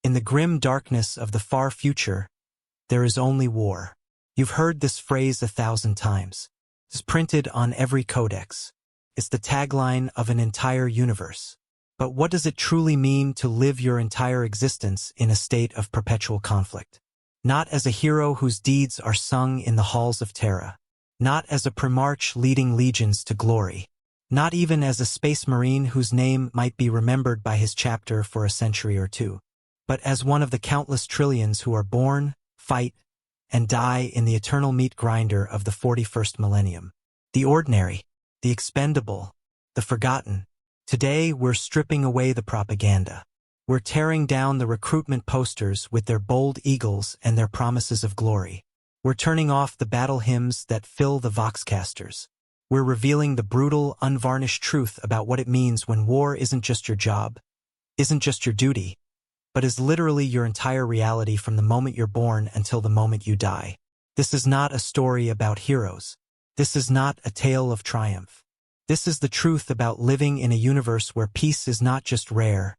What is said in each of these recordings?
In the grim darkness of the far future, there is only war. You've heard this phrase 1,000 times. It's printed on every codex. It's the tagline of an entire universe. But what does it truly mean to live your entire existence in a state of perpetual conflict? Not as a hero whose deeds are sung in the halls of Terra. Not as a primarch leading legions to glory. Not even as a space marine whose name might be remembered by his chapter for a century or two. But as one of the countless trillions who are born, fight, and die in the eternal meat grinder of the 41st millennium. The ordinary, the expendable, the forgotten. Today we're stripping away the propaganda. We're tearing down the recruitment posters with their bold eagles and their promises of glory. We're turning off the battle hymns that fill the voxcasters. We're revealing the brutal, unvarnished truth about what it means when war isn't just your job, isn't just your duty, but is literally your entire reality from the moment you're born until the moment you die. This is not a story about heroes. This is not a tale of triumph. This is the truth about living in a universe where peace is not just rare,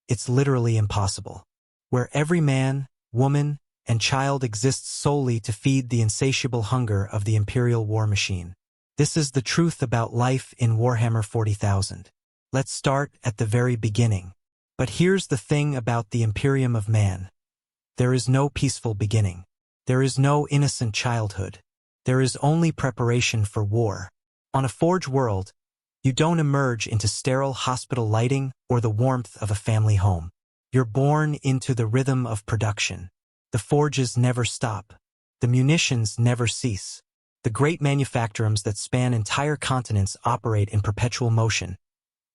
it's literally impossible. Where every man, woman, and child exists solely to feed the insatiable hunger of the Imperial war machine. This is the truth about life in Warhammer 40,000. Let's start at the very beginning. But here's the thing about the Imperium of man. There is no peaceful beginning. There is no innocent childhood. There is only preparation for war. On a Forge world, you don't emerge into sterile hospital lighting or the warmth of a family home. You're born into the rhythm of production. The forges never stop. The munitions never cease. The great manufactorums that span entire continents operate in perpetual motion,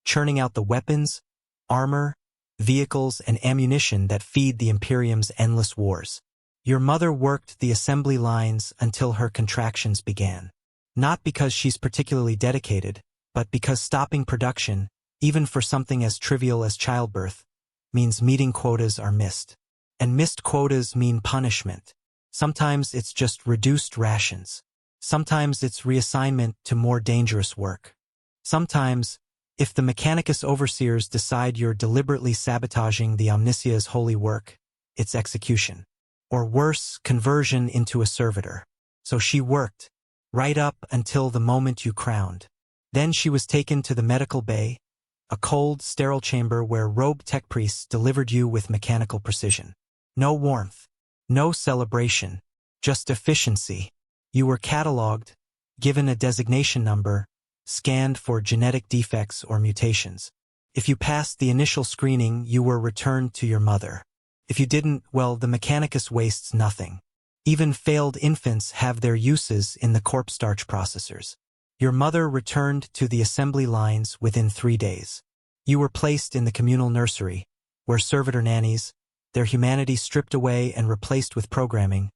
churning out the weapons, armor, vehicles, and ammunition that feed the Imperium's endless wars. Your mother worked the assembly lines until her contractions began. Not because she's particularly dedicated, but because stopping production, even for something as trivial as childbirth, means meeting quotas are missed. And missed quotas mean punishment. Sometimes it's just reduced rations. Sometimes it's reassignment to more dangerous work. Sometimes, if the Mechanicus overseers decide you're deliberately sabotaging the Omnissia's holy work, it's execution. Or worse, conversion into a servitor. So she worked, right up until the moment you crowned. Then she was taken to the medical bay, a cold, sterile chamber where robed tech priests delivered you with mechanical precision. No warmth, no celebration, just efficiency. You were catalogued, given a designation number, scanned for genetic defects or mutations. If you passed the initial screening, you were returned to your mother. If you didn't, well, the Mechanicus wastes nothing. Even failed infants have their uses in the corpse starch processors. Your mother returned to the assembly lines within 3 days. You were placed in the communal nursery, where servitor nannies, their humanity stripped away and replaced with programming,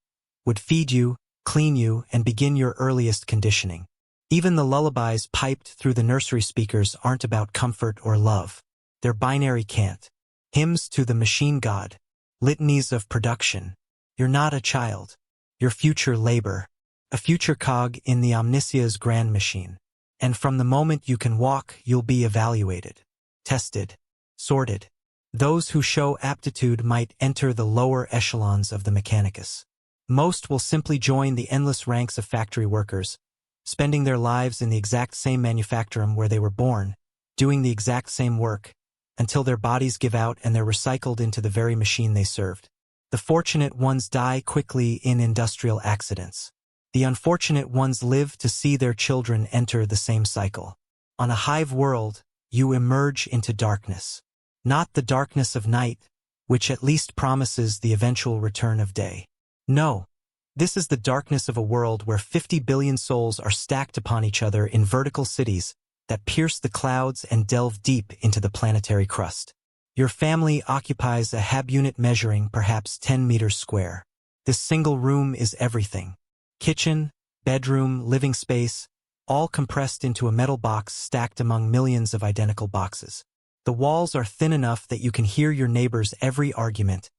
would feed you, clean you, and begin your earliest conditioning. Even the lullabies piped through the nursery speakers aren't about comfort or love. They're binary cant. Hymns to the machine god. Litanies of production. You're not a child. You're future labor. A future cog in the Omnissia's grand machine. And from the moment you can walk, you'll be evaluated, tested, sorted. Those who show aptitude might enter the lower echelons of the Mechanicus. Most will simply join the endless ranks of factory workers, spending their lives in the exact same manufactorum where they were born, doing the exact same work, until their bodies give out and they're recycled into the very machine they served. The fortunate ones die quickly in industrial accidents. The unfortunate ones live to see their children enter the same cycle. On a hive world, you emerge into darkness. Not the darkness of night, which at least promises the eventual return of day. No, this is the darkness of a world where 50 billion souls are stacked upon each other in vertical cities that pierce the clouds and delve deep into the planetary crust. Your family occupies a hab-unit measuring perhaps 10 meters square. This single room is everything. Kitchen, bedroom, living space, all compressed into a metal box stacked among millions of identical boxes. The walls are thin enough that you can hear your neighbor's every argument,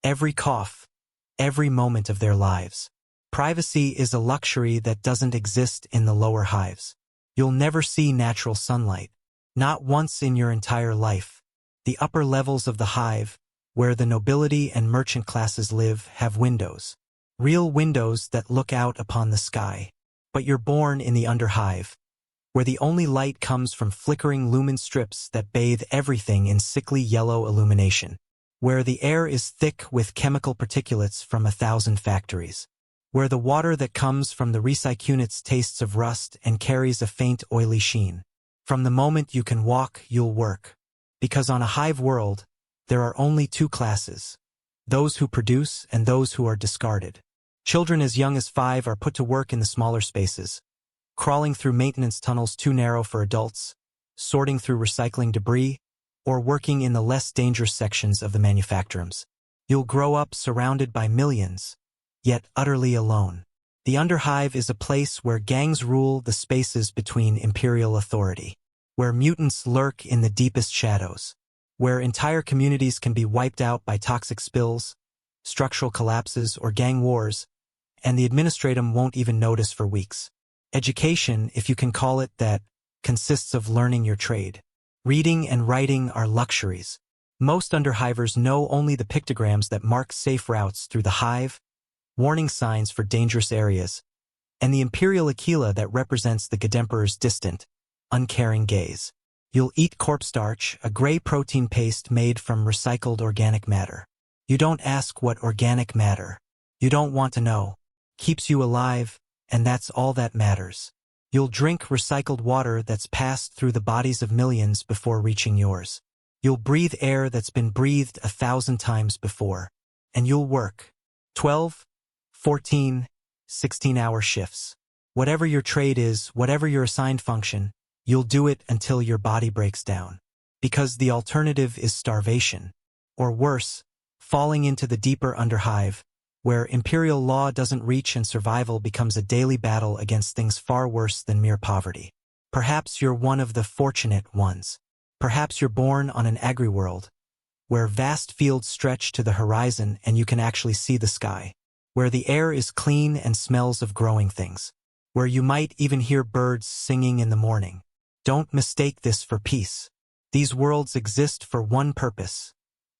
every cough, every moment of their lives. Privacy is a luxury that doesn't exist in the lower hives. You'll never see natural sunlight, not once in your entire life. The upper levels of the hive, where the nobility and merchant classes live, have windows. Real windows that look out upon the sky. But you're born in the underhive, where the only light comes from flickering lumen strips that bathe everything in sickly yellow illumination, where the air is thick with chemical particulates from 1,000 factories, where the water that comes from the recycunits tastes of rust and carries a faint oily sheen. From the moment you can walk, you'll work. Because on a hive world, there are only two classes, those who produce and those who are discarded. Children as young as 5 are put to work in the smaller spaces, crawling through maintenance tunnels too narrow for adults, sorting through recycling debris, or working in the less dangerous sections of the manufactorums. You'll grow up surrounded by millions, yet utterly alone. The underhive is a place where gangs rule the spaces between imperial authority, where mutants lurk in the deepest shadows, where entire communities can be wiped out by toxic spills, structural collapses, or gang wars, and the administratum won't even notice for weeks. Education, if you can call it that, consists of learning your trade. Reading and writing are luxuries. Most underhivers know only the pictograms that mark safe routes through the hive, warning signs for dangerous areas, and the imperial aquila that represents the Gedemperor's distant, uncaring gaze. You'll eat corpse starch, a gray protein paste made from recycled organic matter. You don't ask what organic matter. You don't want to know. Keeps you alive, and that's all that matters. You'll drink recycled water that's passed through the bodies of millions before reaching yours. You'll breathe air that's been breathed 1,000 times before. And you'll work 12, 14, 16-hour shifts. Whatever your trade is, whatever your assigned function, you'll do it until your body breaks down. Because the alternative is starvation. Or worse, falling into the deeper underhive, where imperial law doesn't reach and survival becomes a daily battle against things far worse than mere poverty. Perhaps you're one of the fortunate ones. Perhaps you're born on an agri-world, where vast fields stretch to the horizon and you can actually see the sky, where the air is clean and smells of growing things, where you might even hear birds singing in the morning. Don't mistake this for peace. These worlds exist for one purpose: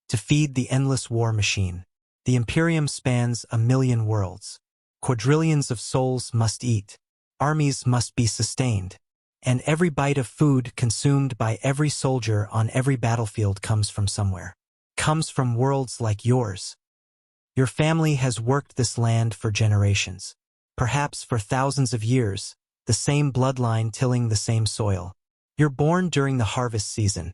to feed the endless war machine. The Imperium spans 1,000,000 worlds. Quadrillions of souls must eat. Armies must be sustained. And every bite of food consumed by every soldier on every battlefield comes from somewhere. Comes from worlds like yours. Your family has worked this land for generations. Perhaps for thousands of years, the same bloodline tilling the same soil. You're born during the harvest season,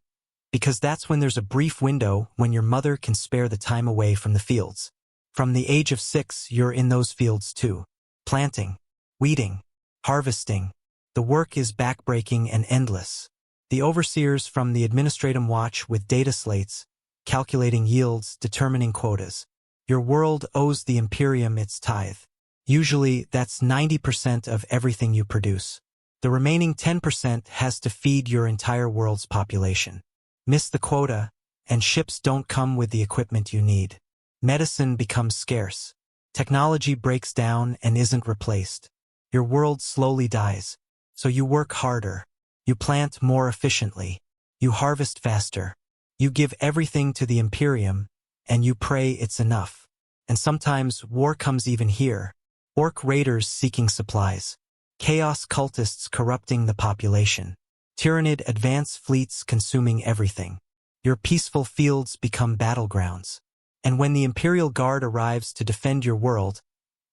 because that's when there's a brief window when your mother can spare the time away from the fields. From the age of 6, you're in those fields too. Planting, weeding, harvesting. The work is backbreaking and endless. The overseers from the administratum watch with data slates, calculating yields, determining quotas. Your world owes the Imperium its tithe. Usually, that's 90% of everything you produce. The remaining 10% has to feed your entire world's population. Miss the quota, and ships don't come with the equipment you need. Medicine becomes scarce. Technology breaks down and isn't replaced. Your world slowly dies. So you work harder. You plant more efficiently. You harvest faster. You give everything to the Imperium, and you pray it's enough. And sometimes war comes even here. Orc raiders seeking supplies. Chaos cultists corrupting the population. Tyrannid advance fleets consuming everything. Your peaceful fields become battlegrounds. And when the Imperial Guard arrives to defend your world,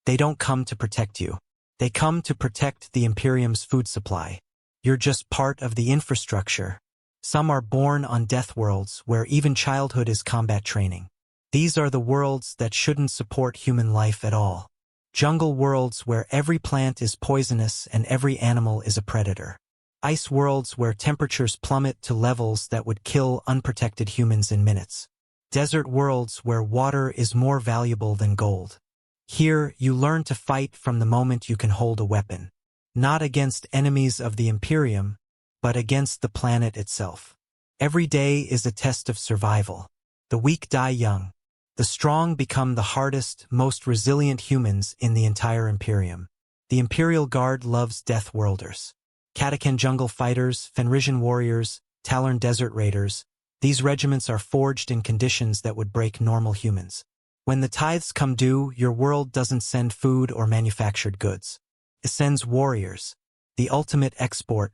they don't come to protect you. They come to protect the Imperium's food supply. You're just part of the infrastructure. Some are born on death worlds where even childhood is combat training. These are the worlds that shouldn't support human life at all. Jungle worlds where every plant is poisonous and every animal is a predator. Ice worlds where temperatures plummet to levels that would kill unprotected humans in minutes. Desert worlds where water is more valuable than gold. Here, you learn to fight from the moment you can hold a weapon. Not against enemies of the Imperium, but against the planet itself. Every day is a test of survival. The weak die young. The strong become the hardest, most resilient humans in the entire Imperium. The Imperial Guard loves Death Worlders. Catachan jungle fighters, Fenrisian warriors, Talorn desert raiders. These regiments are forged in conditions that would break normal humans. When the tithes come due, your world doesn't send food or manufactured goods. It sends warriors, the ultimate export,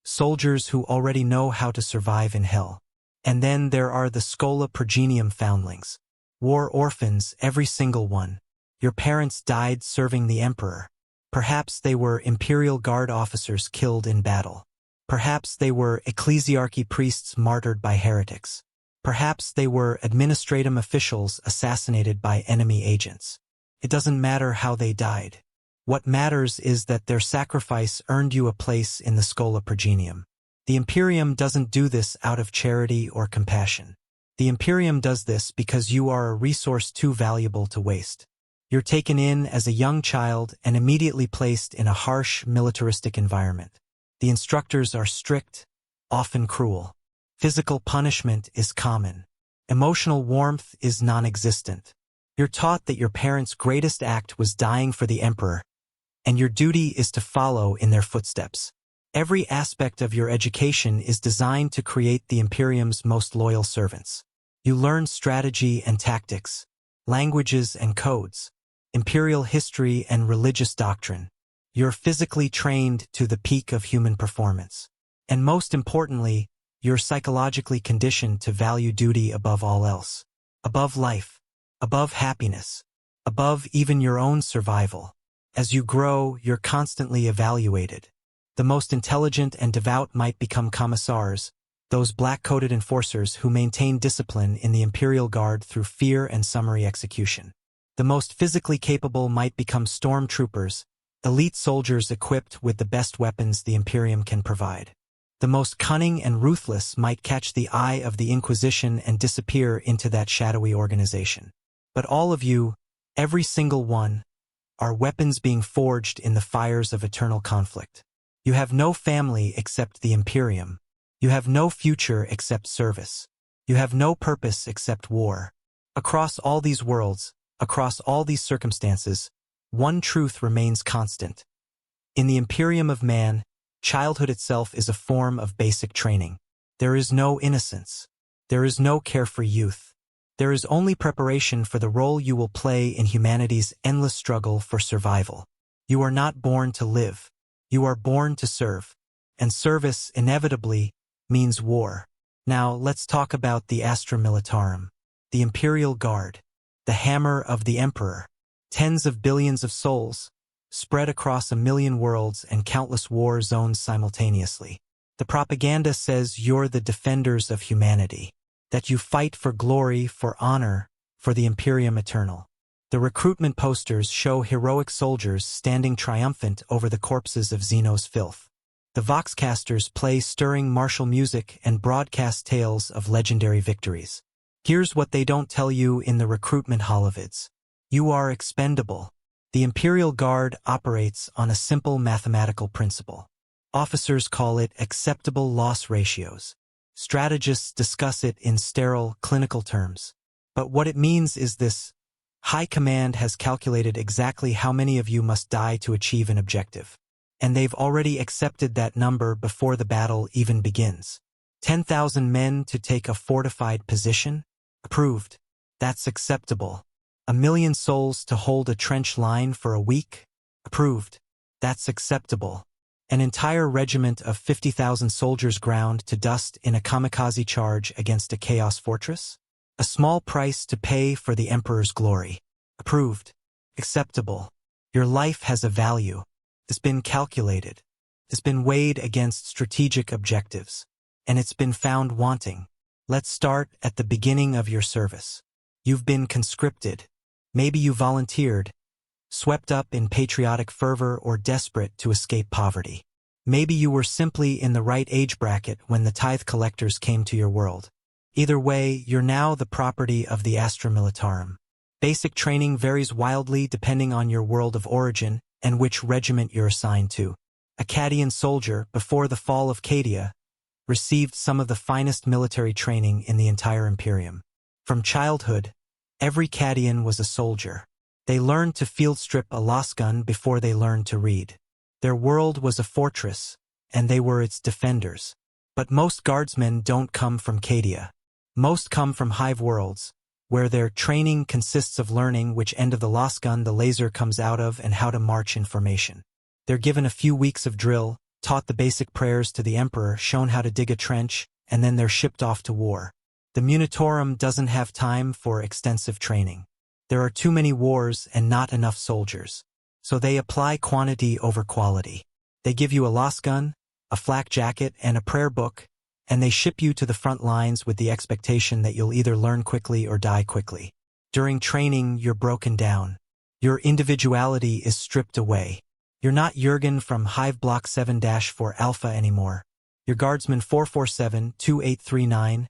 soldiers who already know how to survive in hell. And then there are the Schola Progenium foundlings. War orphans, every single one. Your parents died serving the emperor. Perhaps they were Imperial Guard officers killed in battle. Perhaps they were ecclesiarchy priests martyred by heretics. Perhaps they were administratum officials assassinated by enemy agents. It doesn't matter how they died. What matters is that their sacrifice earned you a place in the Schola Progenium. The Imperium doesn't do this out of charity or compassion. The Imperium does this because you are a resource too valuable to waste. You're taken in as a young child and immediately placed in a harsh, militaristic environment. The instructors are strict, often cruel. Physical punishment is common. Emotional warmth is non-existent. You're taught that your parents' greatest act was dying for the emperor, and your duty is to follow in their footsteps. Every aspect of your education is designed to create the Imperium's most loyal servants. You learn strategy and tactics, languages and codes, imperial history and religious doctrine. You're physically trained to the peak of human performance. And most importantly, you're psychologically conditioned to value duty above all else. Above life, above happiness, above even your own survival. As you grow, you're constantly evaluated. The most intelligent and devout might become commissars, those black-coated enforcers who maintain discipline in the Imperial Guard through fear and summary execution. The most physically capable might become stormtroopers, elite soldiers equipped with the best weapons the Imperium can provide. The most cunning and ruthless might catch the eye of the Inquisition and disappear into that shadowy organization. But all of you, every single one, are weapons being forged in the fires of eternal conflict. You have no family except the Imperium. You have no future except service. You have no purpose except war. Across all these worlds, across all these circumstances, one truth remains constant. In the Imperium of man, childhood itself is a form of basic training. There is no innocence. There is no carefree youth. There is only preparation for the role you will play in humanity's endless struggle for survival. You are not born to live. You are born to serve. And service, inevitably, means war. Now, let's talk about the Astra Militarum, the Imperial Guard, the hammer of the Emperor. Tens of billions of souls, spread across 1 million worlds and countless war zones simultaneously. The propaganda says you're the defenders of humanity, that you fight for glory, for honor, for the Imperium Eternal. The recruitment posters show heroic soldiers standing triumphant over the corpses of Xeno's filth. The voxcasters play stirring martial music and broadcast tales of legendary victories. Here's what they don't tell you in the recruitment holovids. You are expendable. The Imperial Guard operates on a simple mathematical principle. Officers call it acceptable loss ratios. Strategists discuss it in sterile, clinical terms. But what it means is this: High Command has calculated exactly how many of you must die to achieve an objective. And they've already accepted that number before the battle even begins. 10,000 men to take a fortified position? Approved. That's acceptable. 1 million souls to hold a trench line for a week? Approved. That's acceptable. An entire regiment of 50,000 soldiers ground to dust in a kamikaze charge against a chaos fortress? A small price to pay for the Emperor's glory. Approved. Acceptable. Your life has a value. It's been calculated. It's been weighed against strategic objectives. And it's been found wanting. Let's start at the beginning of your service. You've been conscripted. Maybe you volunteered, swept up in patriotic fervor or desperate to escape poverty. Maybe you were simply in the right age bracket when the tithe collectors came to your world. Either way, you're now the property of the Astra Militarum. Basic training varies wildly depending on your world of origin and which regiment you're assigned to. A Cadian soldier, before the fall of Cadia, received some of the finest military training in the entire Imperium. From childhood, every Cadian was a soldier. They learned to field strip a lasgun before they learned to read. Their world was a fortress, and they were its defenders. But most guardsmen don't come from Cadia. Most come from hive worlds, where their training consists of learning which end of the lost gun the laser comes out of and how to march in formation. They're given a few weeks of drill, taught the basic prayers to the Emperor, shown how to dig a trench, and then they're shipped off to war. The Munitorum doesn't have time for extensive training. There are too many wars and not enough soldiers. So they apply quantity over quality. They give you a lost gun, a flak jacket, and a prayer book, and they ship you to the front lines with the expectation that you'll either learn quickly or die quickly. During training, you're broken down. Your individuality is stripped away. You're not Jurgen from Hive Block 7-4 Alpha anymore. You're Guardsman 447-2839,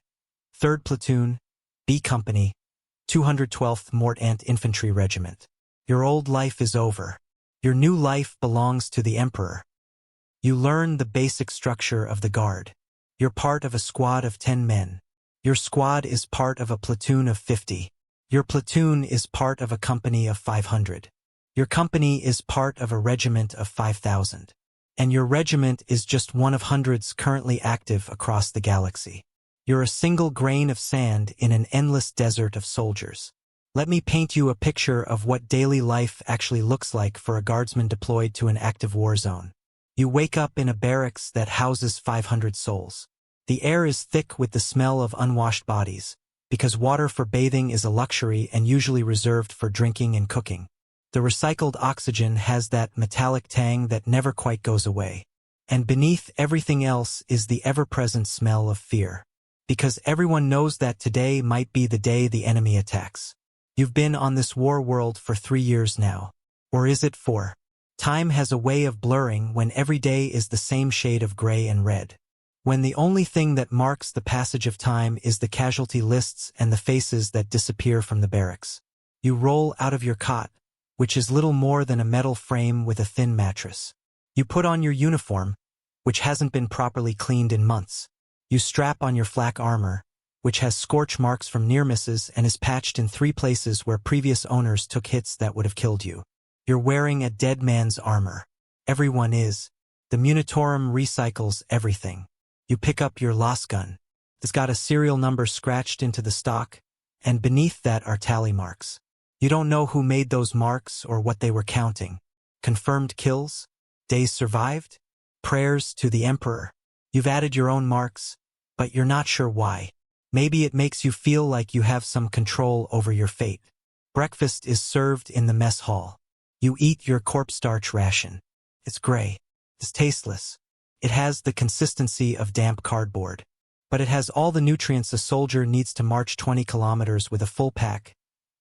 3rd Platoon, B Company, 212th Mort Ant Infantry Regiment. Your old life is over. Your new life belongs to the Emperor. You learn the basic structure of the Guard. You're part of a squad of 10 men. Your squad is part of a platoon of 50. Your platoon is part of a company of 500. Your company is part of a regiment of 5,000. And your regiment is just one of hundreds currently active across the galaxy. You're a single grain of sand in an endless desert of soldiers. Let me paint you a picture of what daily life actually looks like for a guardsman deployed to an active war zone. You wake up in a barracks that houses 500 souls. The air is thick with the smell of unwashed bodies, because water for bathing is a luxury and usually reserved for drinking and cooking. The recycled oxygen has that metallic tang that never quite goes away. And beneath everything else is the ever-present smell of fear. Because everyone knows that today might be the day the enemy attacks. You've been on this war world for 3 years now. Or is it 4? Time has a way of blurring when every day is the same shade of gray and red. When the only thing that marks the passage of time is the casualty lists and the faces that disappear from the barracks. You roll out of your cot, which is little more than a metal frame with a thin mattress. You put on your uniform, which hasn't been properly cleaned in months. You strap on your flak armor, which has scorch marks from near misses and is patched in 3 places where previous owners took hits that would have killed you. You're wearing a dead man's armor. Everyone is. The Munitorum recycles everything. You pick up your lost gun. It's got a serial number scratched into the stock, and beneath that are tally marks. You don't know who made those marks or what they were counting. Confirmed kills? Days survived? Prayers to the Emperor? You've added your own marks, but you're not sure why. Maybe it makes you feel like you have some control over your fate. Breakfast is served in the mess hall. You eat your corpse starch ration. It's gray. It's tasteless. It has the consistency of damp cardboard. But it has all the nutrients a soldier needs to march 20 kilometers with a full pack,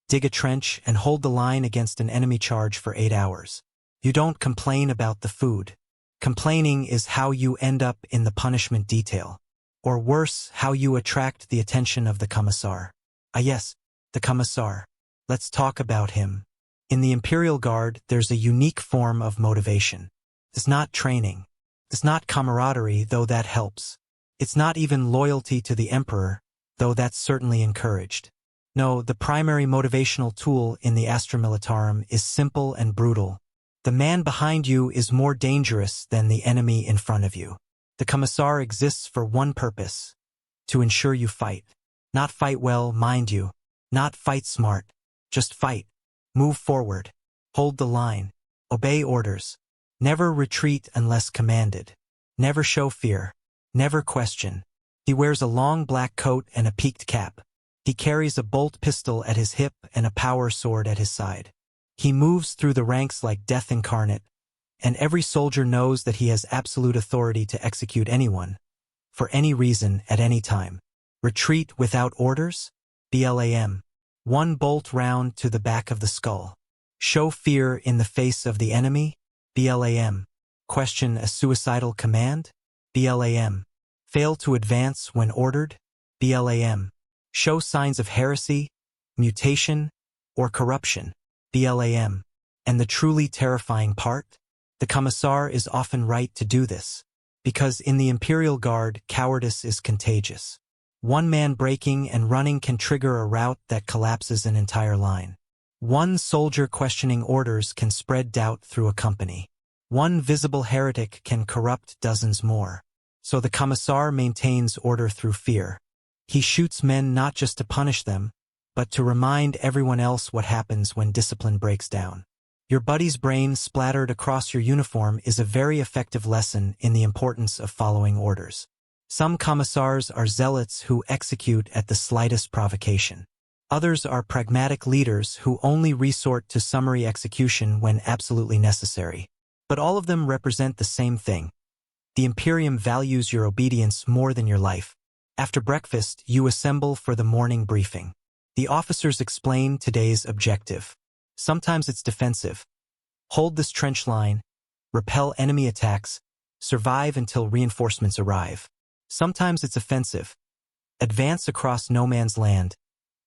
dig a trench, and hold the line against an enemy charge for 8 hours. You don't complain about the food. Complaining is how you end up in the punishment detail. Or worse, how you attract the attention of the Commissar. Ah yes, the Commissar. Let's talk about him. In the Imperial Guard, there's a unique form of motivation. It's not training. It's not camaraderie, though that helps. It's not even loyalty to the Emperor, though that's certainly encouraged. No, the primary motivational tool in the Astra Militarum is simple and brutal. The man behind you is more dangerous than the enemy in front of you. The Commissar exists for one purpose: to ensure you fight. Not fight well, mind you. Not fight smart. Just fight. Move forward. Hold the line. Obey orders. Never retreat unless commanded. Never show fear. Never question. He wears a long black coat and a peaked cap. He carries a bolt pistol at his hip and a power sword at his side. He moves through the ranks like death incarnate, and every soldier knows that he has absolute authority to execute anyone, for any reason at any time. Retreat without orders? BLAM. 1 bolt round to the back of the skull. Show fear in the face of the enemy? BLAM. Question a suicidal command? BLAM. Fail to advance when ordered? BLAM. Show signs of heresy, mutation, or corruption? BLAM. And the truly terrifying part? The Commissar is often right to do this. Because in the Imperial Guard, cowardice is contagious. 1 man breaking and running can trigger a rout that collapses an entire line. 1 soldier questioning orders can spread doubt through a company. 1 visible heretic can corrupt dozens more. So the Commissar maintains order through fear. He shoots men not just to punish them, but to remind everyone else what happens when discipline breaks down. Your buddy's brain splattered across your uniform is a very effective lesson in the importance of following orders. Some commissars are zealots who execute at the slightest provocation. Others are pragmatic leaders who only resort to summary execution when absolutely necessary. But all of them represent the same thing. The Imperium values your obedience more than your life. After breakfast, you assemble for the morning briefing. The officers explain today's objective. Sometimes it's defensive. Hold this trench line, repel enemy attacks, survive until reinforcements arrive. Sometimes it's offensive. Advance across no man's land.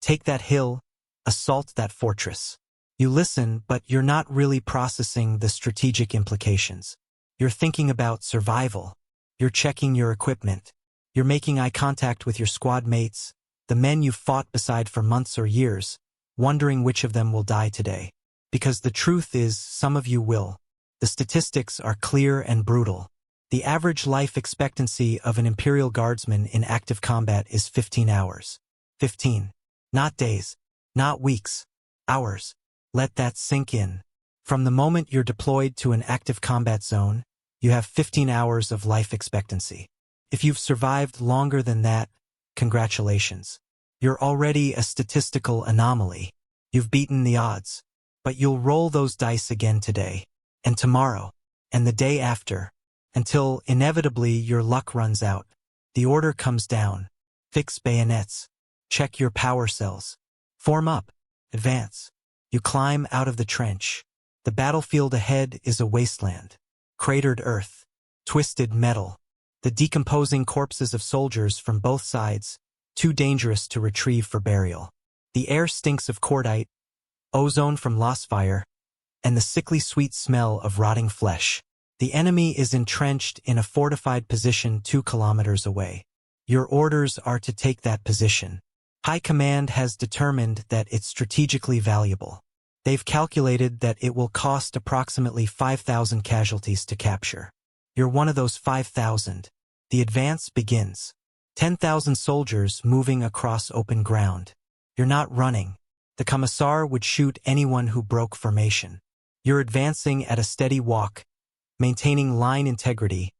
Take that hill, assault that fortress. You listen, but you're not really processing the strategic implications. You're thinking about survival. You're checking your equipment. You're making eye contact with your squad mates, the men you've fought beside for months or years, wondering which of them will die today. Because the truth is, some of you will. The statistics are clear and brutal. The average life expectancy of an Imperial Guardsman in active combat is 15 hours. 15. Not days. Not weeks. Hours. Let that sink in. From the moment you're deployed to an active combat zone, you have 15 hours of life expectancy. If you've survived longer than that, congratulations. You're already a statistical anomaly. You've beaten the odds. But you'll roll those dice again today, and tomorrow, and the day after, until inevitably your luck runs out. The order comes down. Fix bayonets. Check your power cells. Form up. Advance. You climb out of the trench. The battlefield ahead is a wasteland. Cratered earth. Twisted metal. The decomposing corpses of soldiers from both sides, too dangerous to retrieve for burial. The air stinks of cordite, ozone from lost fire, and the sickly sweet smell of rotting flesh. The enemy is entrenched in a fortified position 2 kilometers away. Your orders are to take that position. High Command has determined that it's strategically valuable. They've calculated that it will cost approximately 5,000 casualties to capture. You're one of those 5,000. The advance begins. 10,000 soldiers moving across open ground. You're not running. The Commissar would shoot anyone who broke formation. You're advancing at a steady walk, maintaining line integrity,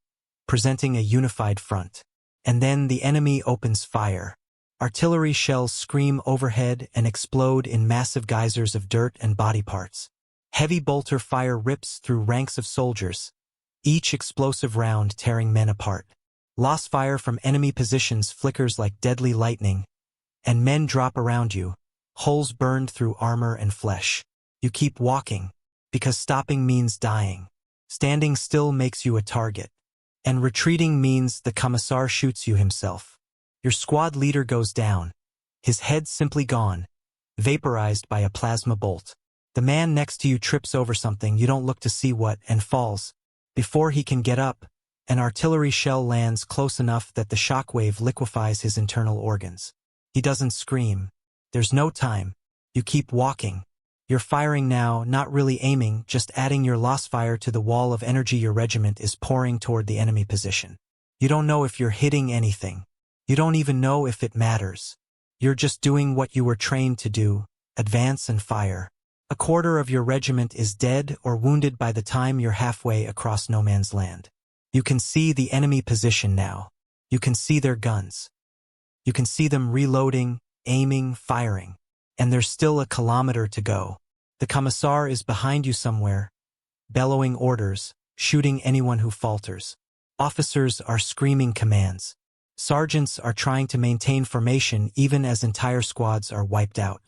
presenting a unified front. And then the enemy opens fire. Artillery shells scream overhead and explode in massive geysers of dirt and body parts. Heavy bolter fire rips through ranks of soldiers, each explosive round tearing men apart. Lost fire from enemy positions flickers like deadly lightning, and men drop around you, holes burned through armor and flesh. You keep walking, because stopping means dying. Standing still makes you a target, and retreating means the Commissar shoots you himself. Your squad leader goes down, his head simply gone, vaporized by a plasma bolt. The man next to you trips over something, you don't look to see what, and falls. Before he can get up, an artillery shell lands close enough that the shockwave liquefies his internal organs. He doesn't scream. There's no time. You keep walking. You're firing now, not really aiming, just adding your lost fire to the wall of energy your regiment is pouring toward the enemy position. You don't know if you're hitting anything. You don't even know if it matters. You're just doing what you were trained to do, advance and fire. A quarter of your regiment is dead or wounded by the time you're halfway across no man's land. You can see the enemy position now. You can see their guns. You can see them reloading, aiming, firing. And there's still a kilometer to go. The Commissar is behind you somewhere, bellowing orders, shooting anyone who falters. Officers are screaming commands. Sergeants are trying to maintain formation even as entire squads are wiped out.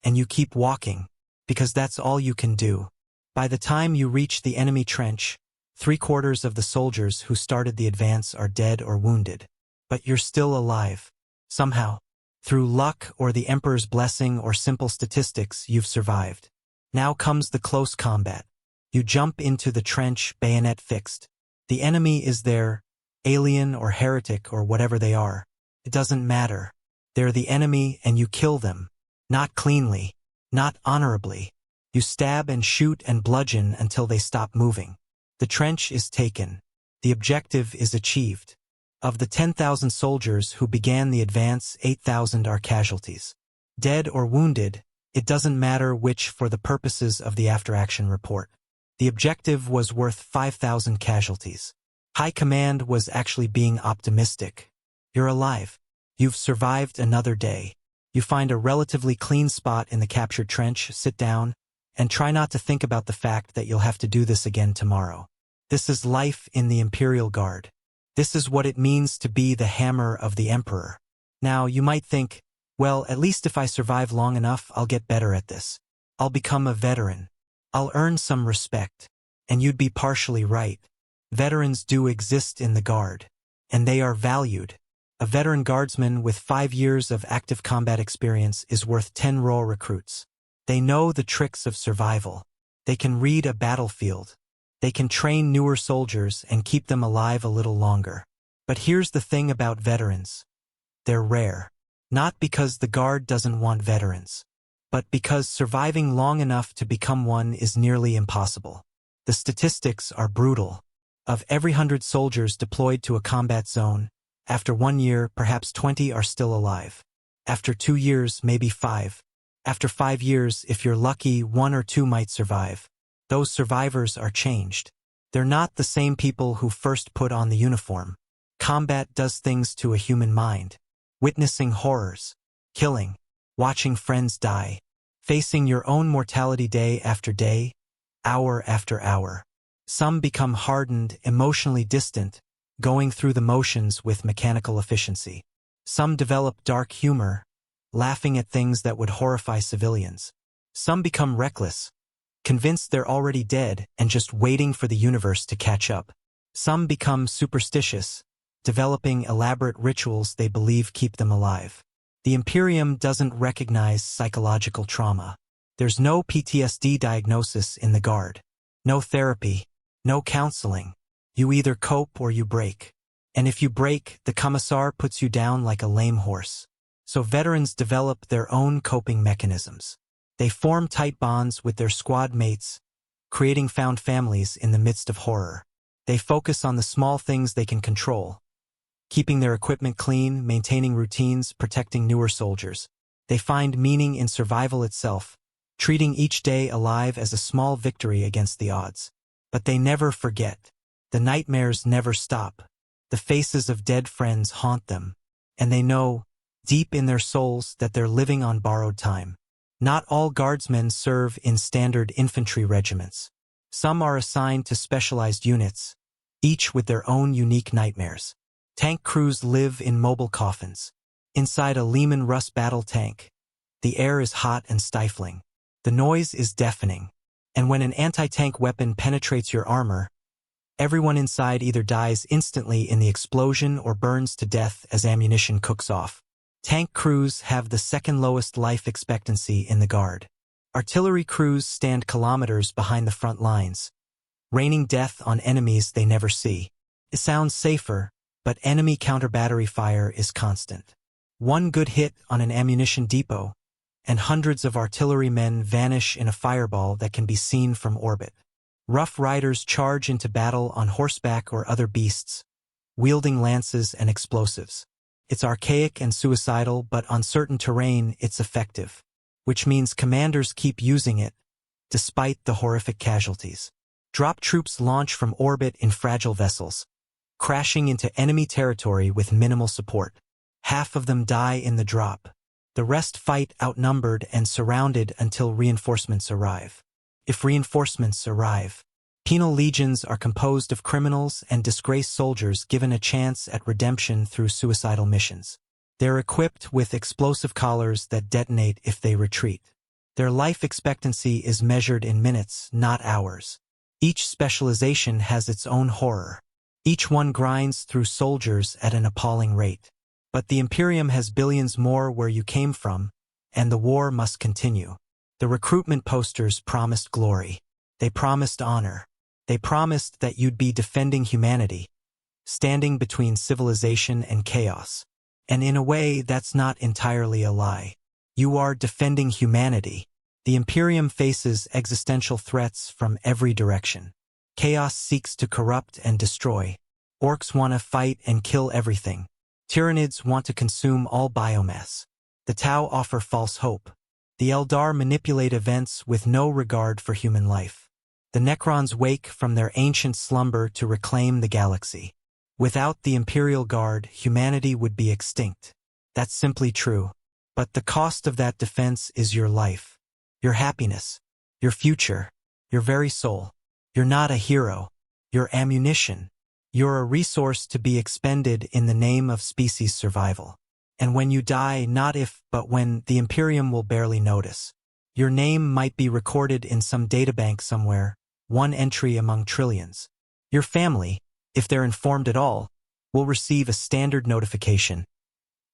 And you keep walking, because that's all you can do. By the time you reach the enemy trench, 3/4 of the soldiers who started the advance are dead or wounded. But you're still alive. Somehow. Through luck or the Emperor's blessing or simple statistics, you've survived. Now comes the close combat. You jump into the trench, bayonet fixed. The enemy is there, alien or heretic or whatever they are. It doesn't matter. They're the enemy and you kill them. Not cleanly. Not honorably. You stab and shoot and bludgeon until they stop moving. The trench is taken. The objective is achieved. Of the 10,000 soldiers who began the advance, 8,000 are casualties. Dead or wounded, it doesn't matter which for the purposes of the after-action report. The objective was worth 5,000 casualties. High Command was actually being optimistic. You're alive. You've survived another day. You find a relatively clean spot in the captured trench, sit down, and try not to think about the fact that you'll have to do this again tomorrow. This is life in the Imperial Guard. This is what it means to be the hammer of the Emperor. Now, you might think, well, at least if I survive long enough, I'll get better at this. I'll become a veteran. I'll earn some respect. And you'd be partially right. Veterans do exist in the Guard. And they are valued. A veteran guardsman with 5 years of active combat experience is worth 10 raw recruits. They know the tricks of survival. They can read a battlefield. They can train newer soldiers and keep them alive a little longer. But here's the thing about veterans. They're rare. Not because the Guard doesn't want veterans, but because surviving long enough to become one is nearly impossible. The statistics are brutal. Of every 100 soldiers deployed to a combat zone, after 1 year, perhaps 20 are still alive. After 2 years, maybe 5. After 5 years, if you're lucky, 1 or 2 might survive. Those survivors are changed. They're not the same people who first put on the uniform. Combat does things to a human mind. Witnessing horrors, killing, watching friends die, facing your own mortality day after day, hour after hour. Some become hardened, emotionally distant, going through the motions with mechanical efficiency. Some develop dark humor, laughing at things that would horrify civilians. Some become reckless, convinced they're already dead and just waiting for the universe to catch up. Some become superstitious, developing elaborate rituals they believe keep them alive. The Imperium doesn't recognize psychological trauma. There's no PTSD diagnosis in the Guard. No therapy, no counseling. You either cope or you break. And if you break, the commissar puts you down like a lame horse. So veterans develop their own coping mechanisms. They form tight bonds with their squad mates, creating found families in the midst of horror. They focus on the small things they can control, keeping their equipment clean, maintaining routines, protecting newer soldiers. They find meaning in survival itself, treating each day alive as a small victory against the odds. But they never forget. The nightmares never stop. The faces of dead friends haunt them. And they know, deep in their souls, that they're living on borrowed time. Not all guardsmen serve in standard infantry regiments. Some are assigned to specialized units, each with their own unique nightmares. Tank crews live in mobile coffins. Inside a Lehman Russ battle tank, the air is hot and stifling. The noise is deafening. And when an anti-tank weapon penetrates your armor, everyone inside either dies instantly in the explosion or burns to death as ammunition cooks off. Tank crews have the second lowest life expectancy in the Guard. Artillery crews stand kilometers behind the front lines, raining death on enemies they never see. It sounds safer, but enemy counter-battery fire is constant. One good hit on an ammunition depot, and hundreds of artillerymen vanish in a fireball that can be seen from orbit. Rough riders charge into battle on horseback or other beasts, wielding lances and explosives. It's archaic and suicidal, but on certain terrain it's effective, which means commanders keep using it, despite the horrific casualties. Drop troops launch from orbit in fragile vessels, crashing into enemy territory with minimal support. Half of them die in the drop. The rest fight outnumbered and surrounded until reinforcements arrive. If reinforcements arrive, penal legions are composed of criminals and disgraced soldiers given a chance at redemption through suicidal missions. They're equipped with explosive collars that detonate if they retreat. Their life expectancy is measured in minutes, not hours. Each specialization has its own horror. Each one grinds through soldiers at an appalling rate. But the Imperium has billions more where you came from, and the war must continue. The recruitment posters promised glory. They promised honor. They promised that you'd be defending humanity, standing between civilization and chaos. And in a way, that's not entirely a lie. You are defending humanity. The Imperium faces existential threats from every direction. Chaos seeks to corrupt and destroy. Orcs want to fight and kill everything. Tyranids want to consume all biomass. The Tau offer false hope. The Eldar manipulate events with no regard for human life. The Necrons wake from their ancient slumber to reclaim the galaxy. Without the Imperial Guard, humanity would be extinct. That's simply true. But the cost of that defense is your life, your happiness, your future, your very soul. You're not a hero. You're ammunition. You're a resource to be expended in the name of species survival. And when you die, not if, but when, the Imperium will barely notice. Your name might be recorded in some databank somewhere, one entry among trillions. Your family, if they're informed at all, will receive a standard notification.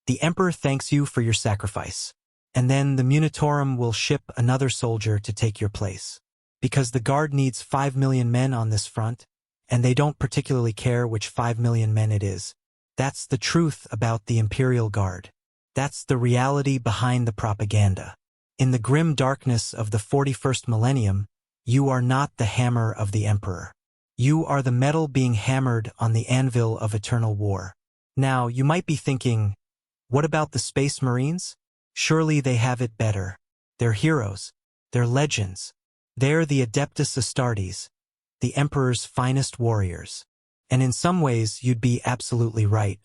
The Emperor thanks you for your sacrifice. And then the Munitorum will ship another soldier to take your place. Because the Guard needs 5 million men on this front, and they don't particularly care which 5 million men it is. That's the truth about the Imperial Guard. That's the reality behind the propaganda. In the grim darkness of the 41st millennium, you are not the hammer of the Emperor. You are the metal being hammered on the anvil of eternal war. Now, you might be thinking, what about the Space Marines? Surely they have it better. They're heroes. They're legends. They're the Adeptus Astartes, the Emperor's finest warriors. And in some ways, you'd be absolutely right.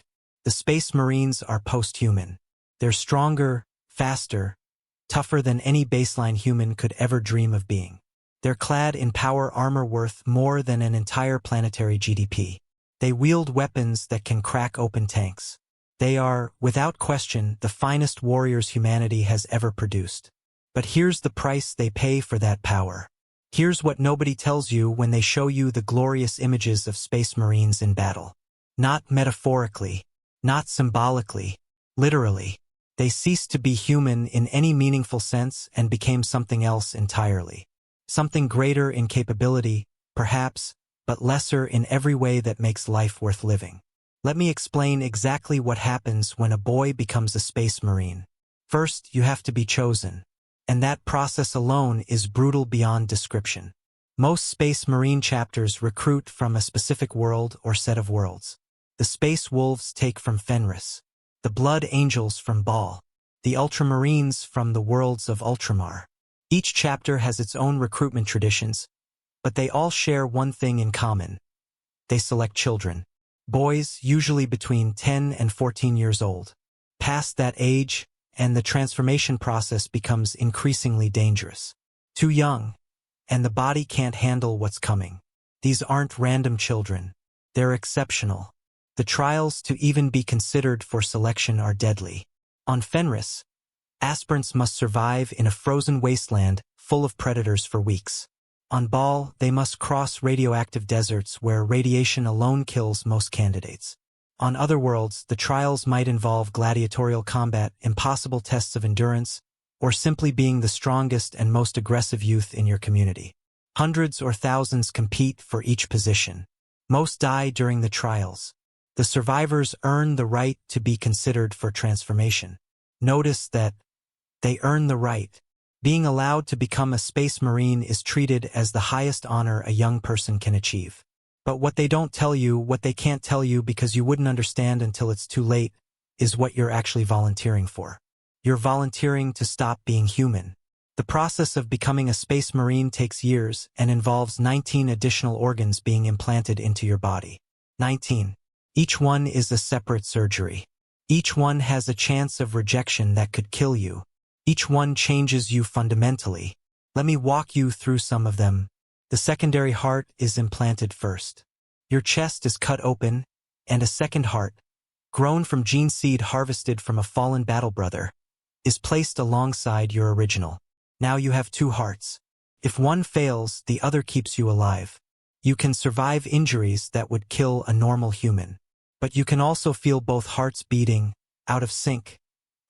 The Space Marines are post-human. They're stronger, faster, tougher than any baseline human could ever dream of being. They're clad in power armor worth more than an entire planetary GDP. They wield weapons that can crack open tanks. They are, without question, the finest warriors humanity has ever produced. But here's the price they pay for that power. Here's what nobody tells you when they show you the glorious images of Space Marines in battle. Not metaphorically, not symbolically, literally. They ceased to be human in any meaningful sense and became something else entirely. Something greater in capability, perhaps, but lesser in every way that makes life worth living. Let me explain exactly what happens when a boy becomes a Space Marine. First, you have to be chosen. And that process alone is brutal beyond description. Most Space Marine chapters recruit from a specific world or set of worlds. The Space Wolves take from Fenris, the Blood Angels from Baal, the Ultramarines from the worlds of Ultramar. Each chapter has its own recruitment traditions, but they all share one thing in common. They select children. Boys, usually between 10 and 14 years old. Past that age, and the transformation process becomes increasingly dangerous. Too young, and the body can't handle what's coming. These aren't random children. They're exceptional. The trials to even be considered for selection are deadly. On Fenris, aspirants must survive in a frozen wasteland full of predators for weeks. On Baal, they must cross radioactive deserts where radiation alone kills most candidates. On other worlds, the trials might involve gladiatorial combat, impossible tests of endurance, or simply being the strongest and most aggressive youth in your community. Hundreds or thousands compete for each position. Most die during the trials. The survivors earn the right to be considered for transformation. Notice that they earn the right. Being allowed to become a Space Marine is treated as the highest honor a young person can achieve. But what they don't tell you, what they can't tell you because you wouldn't understand until it's too late, is what you're actually volunteering for. You're volunteering to stop being human. The process of becoming a Space Marine takes years and involves 19 additional organs being implanted into your body. 19. Each one is a separate surgery. Each one has a chance of rejection that could kill you. Each one changes you fundamentally. Let me walk you through some of them. The secondary heart is implanted first. Your chest is cut open, and a second heart, grown from gene seed harvested from a fallen battle brother, is placed alongside your original. Now you have two hearts. If one fails, the other keeps you alive. You can survive injuries that would kill a normal human. But you can also feel both hearts beating, out of sync,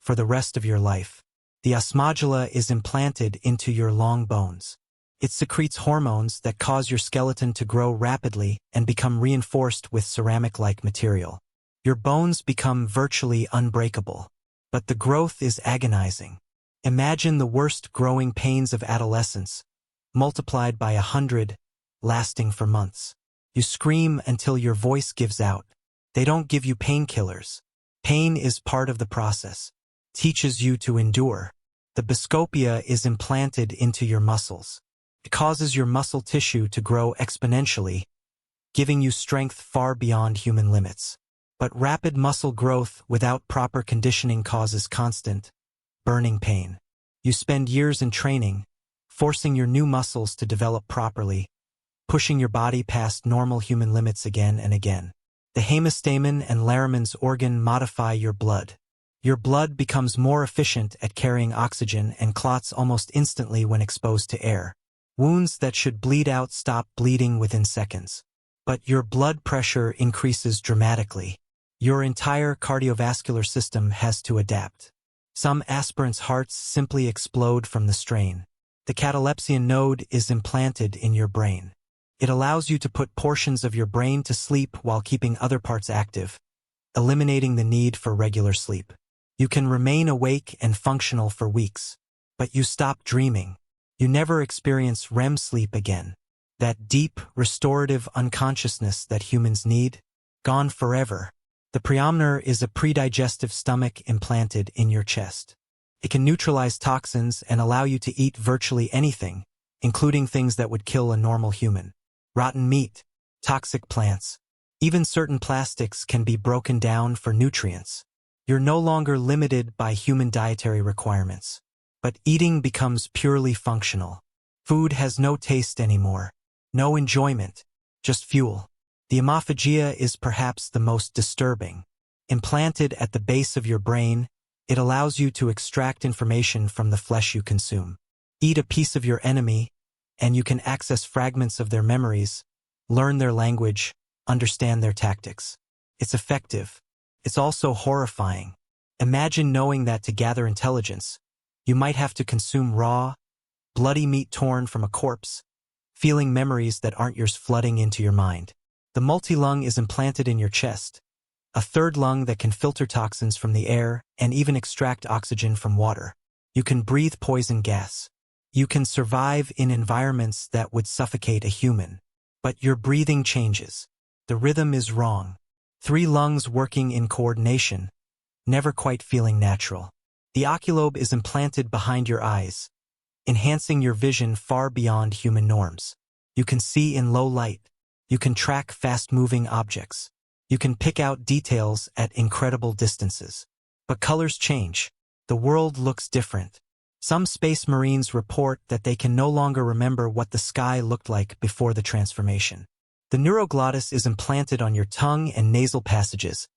for the rest of your life. The osmodula is implanted into your long bones. It secretes hormones that cause your skeleton to grow rapidly and become reinforced with ceramic-like material. Your bones become virtually unbreakable. But the growth is agonizing. Imagine the worst growing pains of adolescence, multiplied by 100, lasting for months. You scream until your voice gives out. They don't give you painkillers. Pain is part of the process. Teaches you to endure. The Biscopia is implanted into your muscles. It causes your muscle tissue to grow exponentially, giving you strength far beyond human limits. But rapid muscle growth without proper conditioning causes constant, burning pain. You spend years in training, forcing your new muscles to develop properly, pushing your body past normal human limits again and again. The hemistamen and Laramens organ modify your blood. Your blood becomes more efficient at carrying oxygen and clots almost instantly when exposed to air. Wounds that should bleed out stop bleeding within seconds. But your blood pressure increases dramatically. Your entire cardiovascular system has to adapt. Some aspirants' hearts simply explode from the strain. The catalepsian node is implanted in your brain. It allows you to put portions of your brain to sleep while keeping other parts active, eliminating the need for regular sleep. You can remain awake and functional for weeks, but you stop dreaming. You never experience REM sleep again. That deep, restorative unconsciousness that humans need, gone forever. The preomner is a predigestive stomach implanted in your chest. It can neutralize toxins and allow you to eat virtually anything, including things that would kill a normal human. Rotten meat, toxic plants, even certain plastics can be broken down for nutrients. You're no longer limited by human dietary requirements. But eating becomes purely functional. Food has no taste anymore, no enjoyment, just fuel. The omophagia is perhaps the most disturbing. Implanted at the base of your brain, it allows you to extract information from the flesh you consume. Eat a piece of your enemy, and you can access fragments of their memories, learn their language, understand their tactics. It's effective. It's also horrifying. Imagine knowing that to gather intelligence, you might have to consume raw, bloody meat torn from a corpse, feeling memories that aren't yours flooding into your mind. The multi-lung is implanted in your chest, a third lung that can filter toxins from the air and even extract oxygen from water. You can breathe poison gas. You can survive in environments that would suffocate a human. But your breathing changes. The rhythm is wrong. 3 lungs working in coordination, never quite feeling natural. The oculobe is implanted behind your eyes, enhancing your vision far beyond human norms. You can see in low light. You can track fast-moving objects. You can pick out details at incredible distances. But colors change. The world looks different. Some space marines report that they can no longer remember what the sky looked like before the transformation. The neuroglottis is implanted on your tongue and nasal passages,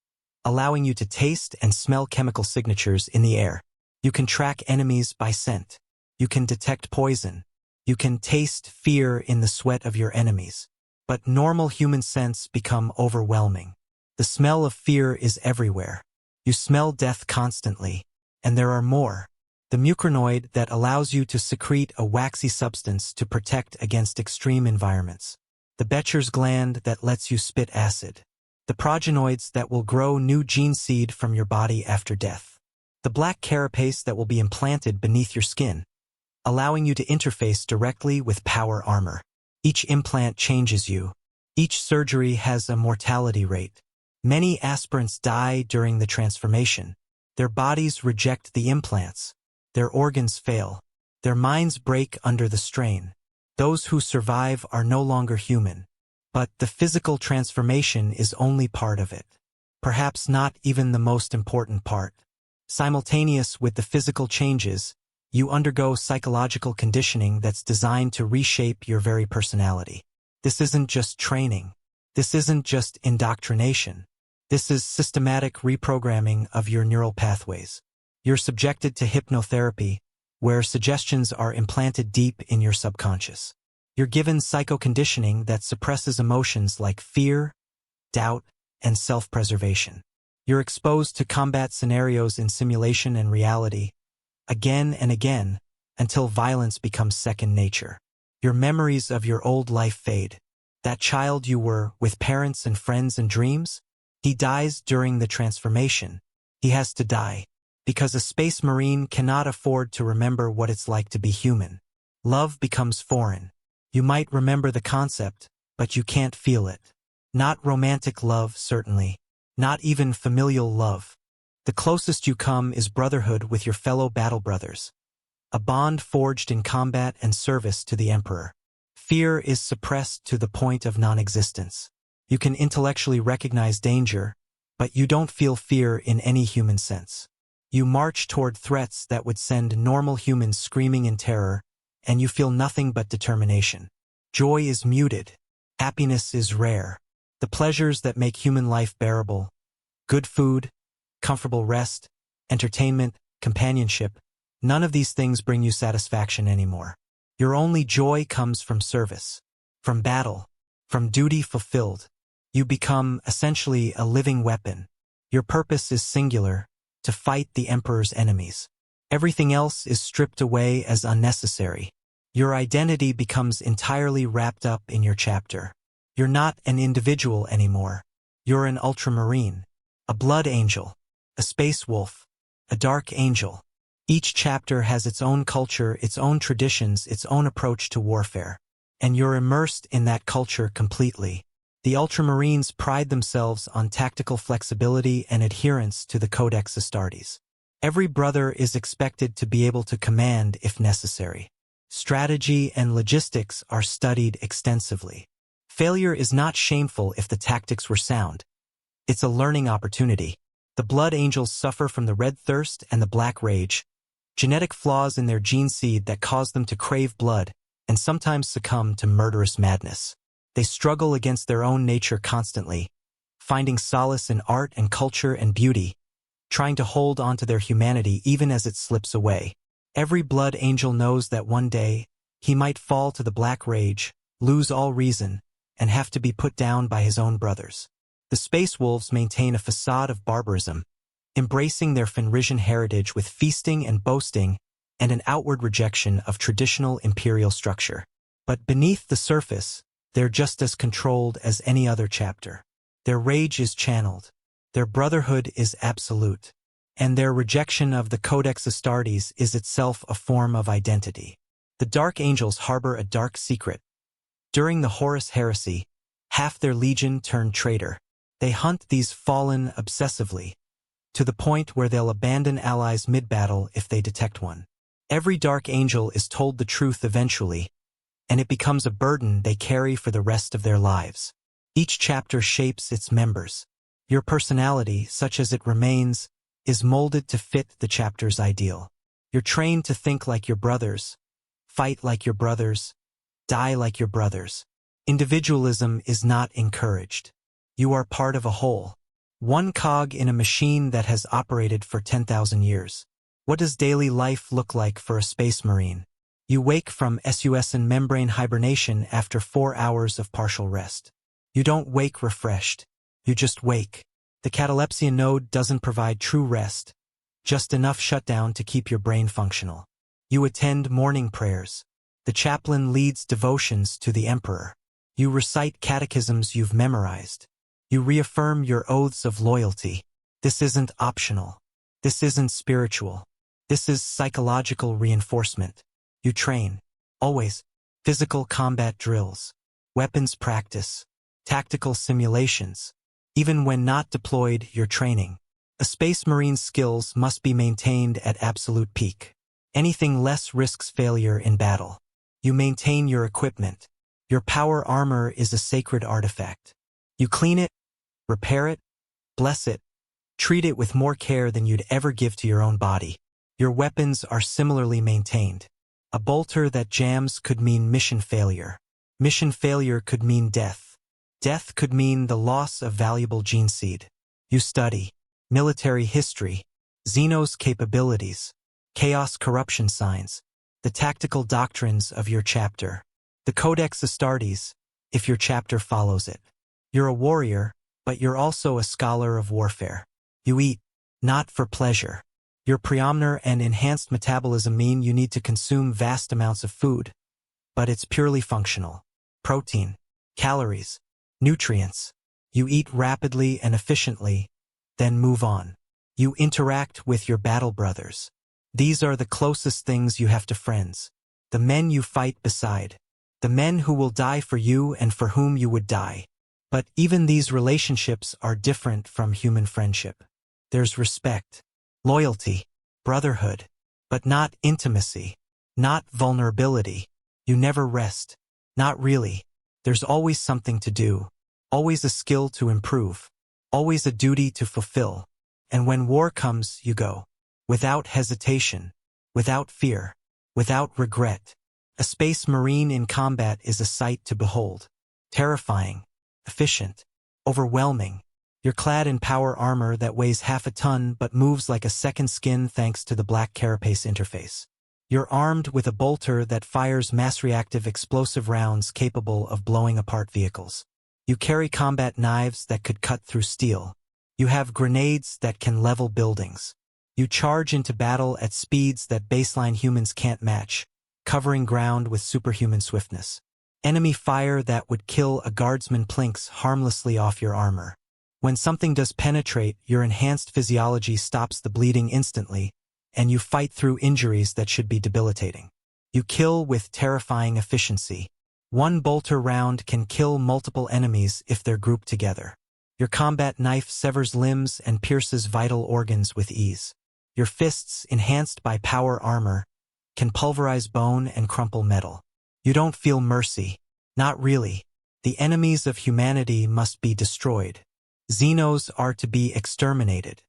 allowing you to taste and smell chemical signatures in the air. You can track enemies by scent. You can detect poison. You can taste fear in the sweat of your enemies. But normal human scents become overwhelming. The smell of fear is everywhere. You smell death constantly. And there are more. The mucranoid that allows you to secrete a waxy substance to protect against extreme environments. The Becher's gland that lets you spit acid. The progenoids that will grow new gene seed from your body after death. The black carapace that will be implanted beneath your skin, allowing you to interface directly with power armor. Each implant changes you. Each surgery has a mortality rate. Many aspirants die during the transformation. Their bodies reject the implants. Their organs fail. Their minds break under the strain. Those who survive are no longer human. But the physical transformation is only part of it. Perhaps not even the most important part. Simultaneous with the physical changes, you undergo psychological conditioning that's designed to reshape your very personality. This isn't just training. This isn't just indoctrination. This is systematic reprogramming of your neural pathways. You're subjected to hypnotherapy, where suggestions are implanted deep in your subconscious. You're given psychoconditioning that suppresses emotions like fear, doubt, and self-preservation. You're exposed to combat scenarios in simulation and reality, again and again, until violence becomes second nature. Your memories of your old life fade. That child you were, with parents and friends and dreams, he dies during the transformation. He has to die, because a space marine cannot afford to remember what it's like to be human. Love becomes foreign. You might remember the concept, but you can't feel it. Not romantic love, certainly. Not even familial love. The closest you come is brotherhood with your fellow battle brothers. A bond forged in combat and service to the Emperor. Fear is suppressed to the point of non-existence. You can intellectually recognize danger, but you don't feel fear in any human sense. You march toward threats that would send normal humans screaming in terror, and you feel nothing but determination. Joy is muted. Happiness is rare. The pleasures that make human life bearable, good food, comfortable rest, entertainment, companionship, none of these things bring you satisfaction anymore. Your only joy comes from service, from battle, from duty fulfilled. You become, essentially, a living weapon. Your purpose is singular, to fight the Emperor's enemies. Everything else is stripped away as unnecessary. Your identity becomes entirely wrapped up in your chapter. You're not an individual anymore. You're an ultramarine, a blood angel, a space wolf, a dark angel. Each chapter has its own culture, its own traditions, its own approach to warfare. And you're immersed in that culture completely. The Ultramarines pride themselves on tactical flexibility and adherence to the Codex Astartes. Every brother is expected to be able to command if necessary. Strategy and logistics are studied extensively. Failure is not shameful if the tactics were sound. It's a learning opportunity. The Blood Angels suffer from the red thirst and the black rage, genetic flaws in their gene seed that cause them to crave blood and sometimes succumb to murderous madness. They struggle against their own nature constantly, finding solace in art and culture and beauty, trying to hold on to their humanity even as it slips away. Every Blood Angel knows that one day, he might fall to the black rage, lose all reason, and have to be put down by his own brothers. The Space Wolves maintain a facade of barbarism, embracing their Fenrisian heritage with feasting and boasting and an outward rejection of traditional imperial structure. But beneath the surface, they're just as controlled as any other chapter. Their rage is channeled, their brotherhood is absolute, and their rejection of the Codex Astartes is itself a form of identity. The Dark Angels harbor a dark secret. During the Horus Heresy, half their legion turned traitor. They hunt these fallen obsessively, to the point where they'll abandon allies mid-battle if they detect one. Every Dark Angel is told the truth eventually, and it becomes a burden they carry for the rest of their lives. Each chapter shapes its members. Your personality, such as it remains, is molded to fit the chapter's ideal. You're trained to think like your brothers, fight like your brothers, die like your brothers. Individualism is not encouraged. You are part of a whole. One cog in a machine that has operated for 10,000 years. What does daily life look like for a Space Marine? You wake from SUS and membrane hibernation after 4 hours of partial rest. You don't wake refreshed. You just wake. The catalepsia node doesn't provide true rest, just enough shutdown to keep your brain functional. You attend morning prayers. The chaplain leads devotions to the Emperor. You recite catechisms you've memorized. You reaffirm your oaths of loyalty. This isn't optional. This isn't spiritual. This is psychological reinforcement. You train. Always. Physical combat drills. Weapons practice. Tactical simulations. Even when not deployed, you're training. A Space Marine's skills must be maintained at absolute peak. Anything less risks failure in battle. You maintain your equipment. Your power armor is a sacred artifact. You clean it, repair it, bless it, treat it with more care than you'd ever give to your own body. Your weapons are similarly maintained. A bolter that jams could mean mission failure. Mission failure could mean death. Death could mean the loss of valuable gene seed. You study military history, Xeno's capabilities, chaos corruption signs, the tactical doctrines of your chapter. The Codex Astartes, if your chapter follows it. You're a warrior, but you're also a scholar of warfare. You eat, not for pleasure. Your preomner and enhanced metabolism mean you need to consume vast amounts of food, but it's purely functional. Protein, calories, nutrients. You eat rapidly and efficiently, then move on. You interact with your battle brothers. These are the closest things you have to friends, the men you fight beside. the men who will die for you and for whom you would die. But even these relationships are different from human friendship. There's respect, loyalty, brotherhood, but not intimacy, not vulnerability. You never rest. Not really. There's always something to do, always a skill to improve, always a duty to fulfill. And when war comes, you go. Without hesitation, without fear, without regret. A space marine in combat is a sight to behold. Terrifying, efficient, overwhelming. You're clad in power armor that weighs half a ton but moves like a second skin thanks to the black carapace interface. You're armed with a bolter that fires mass-reactive explosive rounds capable of blowing apart vehicles. You carry combat knives that could cut through steel. You have grenades that can level buildings. You charge into battle at speeds that baseline humans can't match, covering ground with superhuman swiftness. Enemy fire that would kill a guardsman plinks harmlessly off your armor. When something does penetrate, your enhanced physiology stops the bleeding instantly, and you fight through injuries that should be debilitating. You kill with terrifying efficiency. One bolter round can kill multiple enemies if they're grouped together. Your combat knife severs limbs and pierces vital organs with ease. Your fists, enhanced by power armor, can pulverize bone and crumple metal. You don't feel mercy. Not really. The enemies of humanity must be destroyed. Xenos are to be exterminated.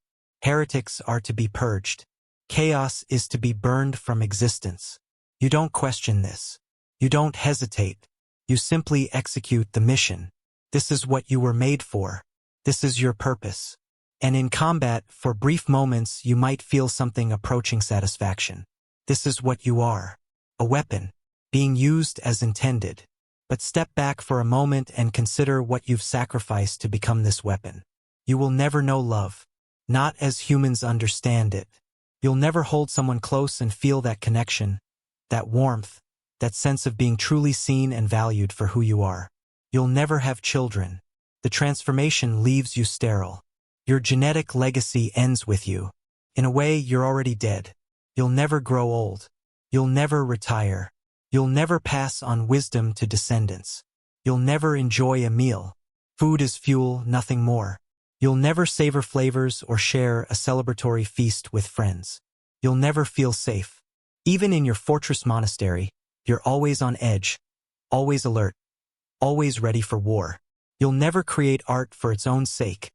Heretics are to be purged. Chaos is to be burned from existence. You don't question this. You don't hesitate. You simply execute the mission. This is what you were made for. This is your purpose. And in combat, for brief moments, you might feel something approaching satisfaction. This is what you are. A weapon, being used as intended. But step back for a moment and consider what you've sacrificed to become this weapon. You will never know love. Not as humans understand it. You'll never hold someone close and feel that connection, that warmth, that sense of being truly seen and valued for who you are. You'll never have children. The transformation leaves you sterile. Your genetic legacy ends with you. In a way, you're already dead. You'll never grow old. You'll never retire. You'll never pass on wisdom to descendants. You'll never enjoy a meal. Food is fuel, nothing more. You'll never savor flavors or share a celebratory feast with friends. You'll never feel safe. Even in your fortress monastery, you're always on edge, always alert, always ready for war. You'll never create art for its own sake,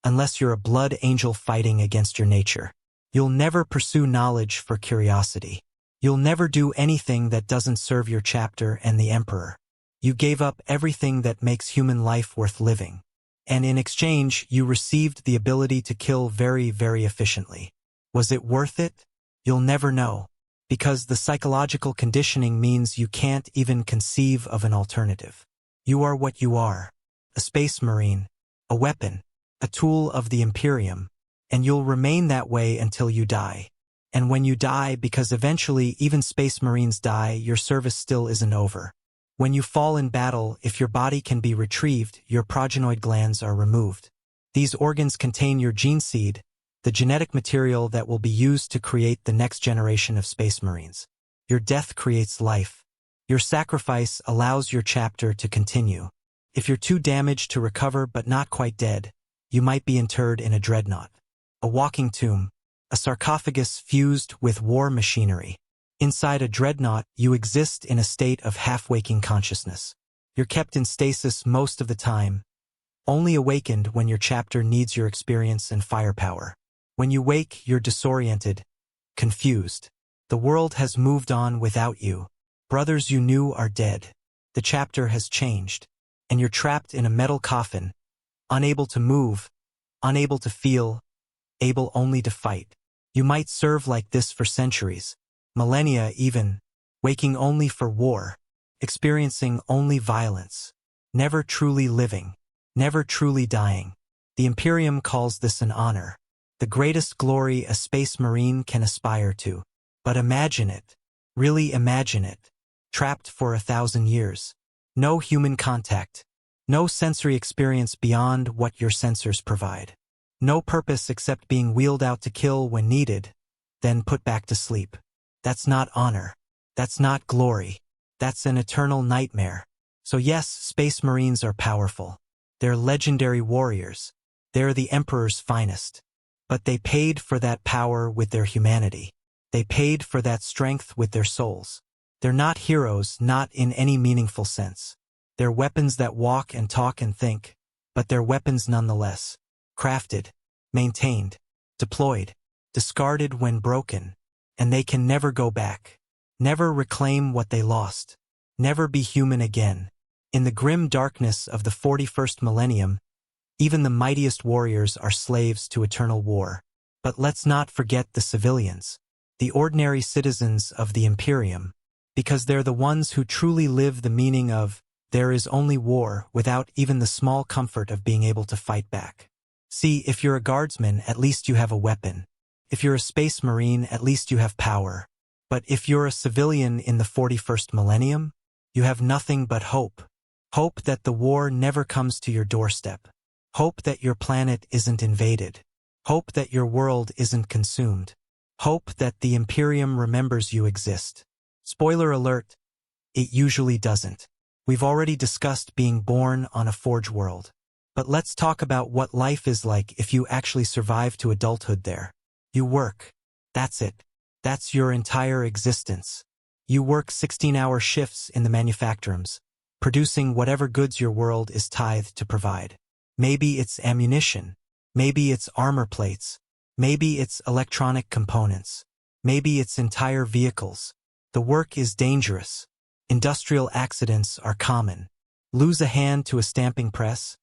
unless you're a blood angel fighting against your nature. You'll never pursue knowledge for curiosity. You'll never do anything that doesn't serve your chapter and the Emperor. You gave up everything that makes human life worth living. And in exchange, you received the ability to kill very, very efficiently. Was it worth it? You'll never know. Because the psychological conditioning means you can't even conceive of an alternative. You are what you are. A space marine. A weapon. A tool of the Imperium. And you'll remain that way until you die. And when you die, because eventually even space marines die, your service still isn't over. When you fall in battle, if your body can be retrieved, your progenoid glands are removed. These organs contain your gene seed, the genetic material that will be used to create the next generation of space marines. Your death creates life. Your sacrifice allows your chapter to continue. If you're too damaged to recover but not quite dead, you might be interred in a dreadnought. A walking tomb. A sarcophagus fused with war machinery. Inside a dreadnought, you exist in a state of half-waking consciousness. You're kept in stasis most of the time, only awakened when your chapter needs your experience and firepower. When you wake, you're disoriented, confused. The world has moved on without you. Brothers you knew are dead. The chapter has changed, and you're trapped in a metal coffin, unable to move, unable to feel, able only to fight. You might serve like this for centuries, millennia even, waking only for war, experiencing only violence, never truly living, never truly dying. The Imperium calls this an honor, the greatest glory a space marine can aspire to. But imagine it, really imagine it, trapped for 1,000 years. No human contact, no sensory experience beyond what your sensors provide. No purpose except being wheeled out to kill when needed, then put back to sleep. That's not honor. That's not glory. That's an eternal nightmare. So yes, Space Marines are powerful. They're legendary warriors. They're the Emperor's finest. But they paid for that power with their humanity. They paid for that strength with their souls. They're not heroes, not in any meaningful sense. They're weapons that walk and talk and think, but they're weapons nonetheless. Crafted, maintained, deployed, discarded when broken, and they can never go back. Never reclaim what they lost. Never be human again. In the grim darkness of the 41st millennium, even the mightiest warriors are slaves to eternal war. But let's not forget the civilians, the ordinary citizens of the Imperium, because they're the ones who truly live the meaning of there is only war without even the small comfort of being able to fight back. See, if you're a guardsman, at least you have a weapon. If you're a space marine, at least you have power. But if you're a civilian in the 41st millennium, you have nothing but hope. Hope that the war never comes to your doorstep. Hope that your planet isn't invaded. Hope that your world isn't consumed. Hope that the Imperium remembers you exist. Spoiler alert, it usually doesn't. We've already discussed being born on a forge world. But let's talk about what life is like if you actually survive to adulthood there. You work. That's it. That's your entire existence. You work 16-hour shifts in the manufactorums, producing whatever goods your world is tithed to provide. Maybe it's ammunition. Maybe it's armor plates. Maybe it's electronic components. Maybe it's entire vehicles. The work is dangerous. Industrial accidents are common. Lose a hand to a stamping press,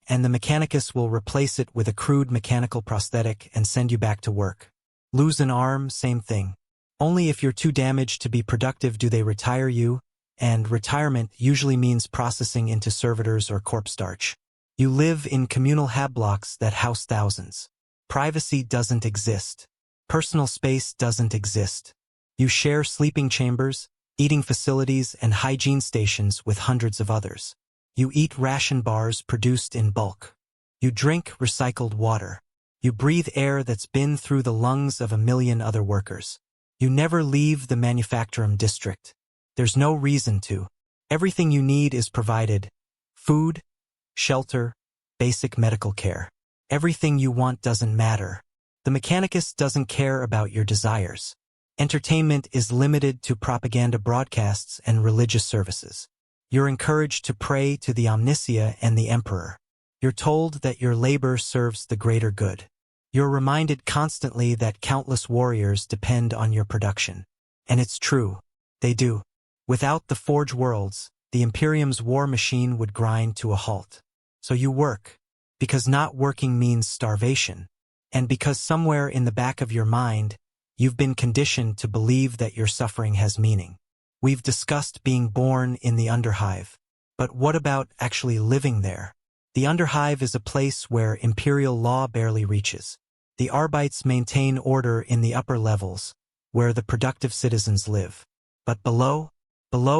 and the mechanicus will replace it with a crude mechanical prosthetic and send you back to work. Lose an arm, same thing. Only if you're too damaged to be productive do they retire you, and retirement usually means processing into servitors or corpse starch. You live in communal hab blocks that house thousands. Privacy doesn't exist. Personal space doesn't exist. You share sleeping chambers, eating facilities, and hygiene stations with hundreds of others. You eat ration bars produced in bulk. You drink recycled water. You breathe air that's been through the lungs of a million other workers. You never leave the manufacturum district. There's no reason to. Everything you need is provided. Food, shelter, basic medical care. Everything you want doesn't matter. The mechanicus doesn't care about your desires. Entertainment is limited to propaganda broadcasts and religious services. You're encouraged to pray to the Omnicia and the Emperor. You're told that your labor serves the greater good. You're reminded constantly that countless warriors depend on your production. And it's true. They do. Without the Forge Worlds, the Imperium's war machine would grind to a halt. So you work. Because not working means starvation. And because somewhere in the back of your mind, you've been conditioned to believe that your suffering has meaning. We've discussed being born in the Underhive. But what about actually living there? The Underhive is a place where imperial law barely reaches. The Arbites maintain order in the upper levels, where the productive citizens live. But below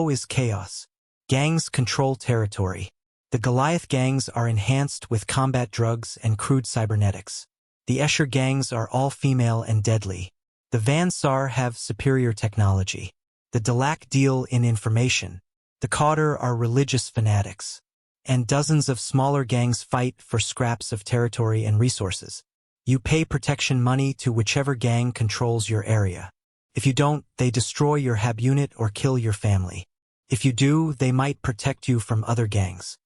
is chaos. Gangs control territory. The Goliath gangs are enhanced with combat drugs and crude cybernetics. The Escher gangs are all female and deadly. The Van Saar have superior technology. The Dalak deal in information. The Kauder are religious fanatics. And dozens of smaller gangs fight for scraps of territory and resources. You pay protection money to whichever gang controls your area. If you don't, they destroy your hab unit or kill your family. If you do, they might protect you from other gangs.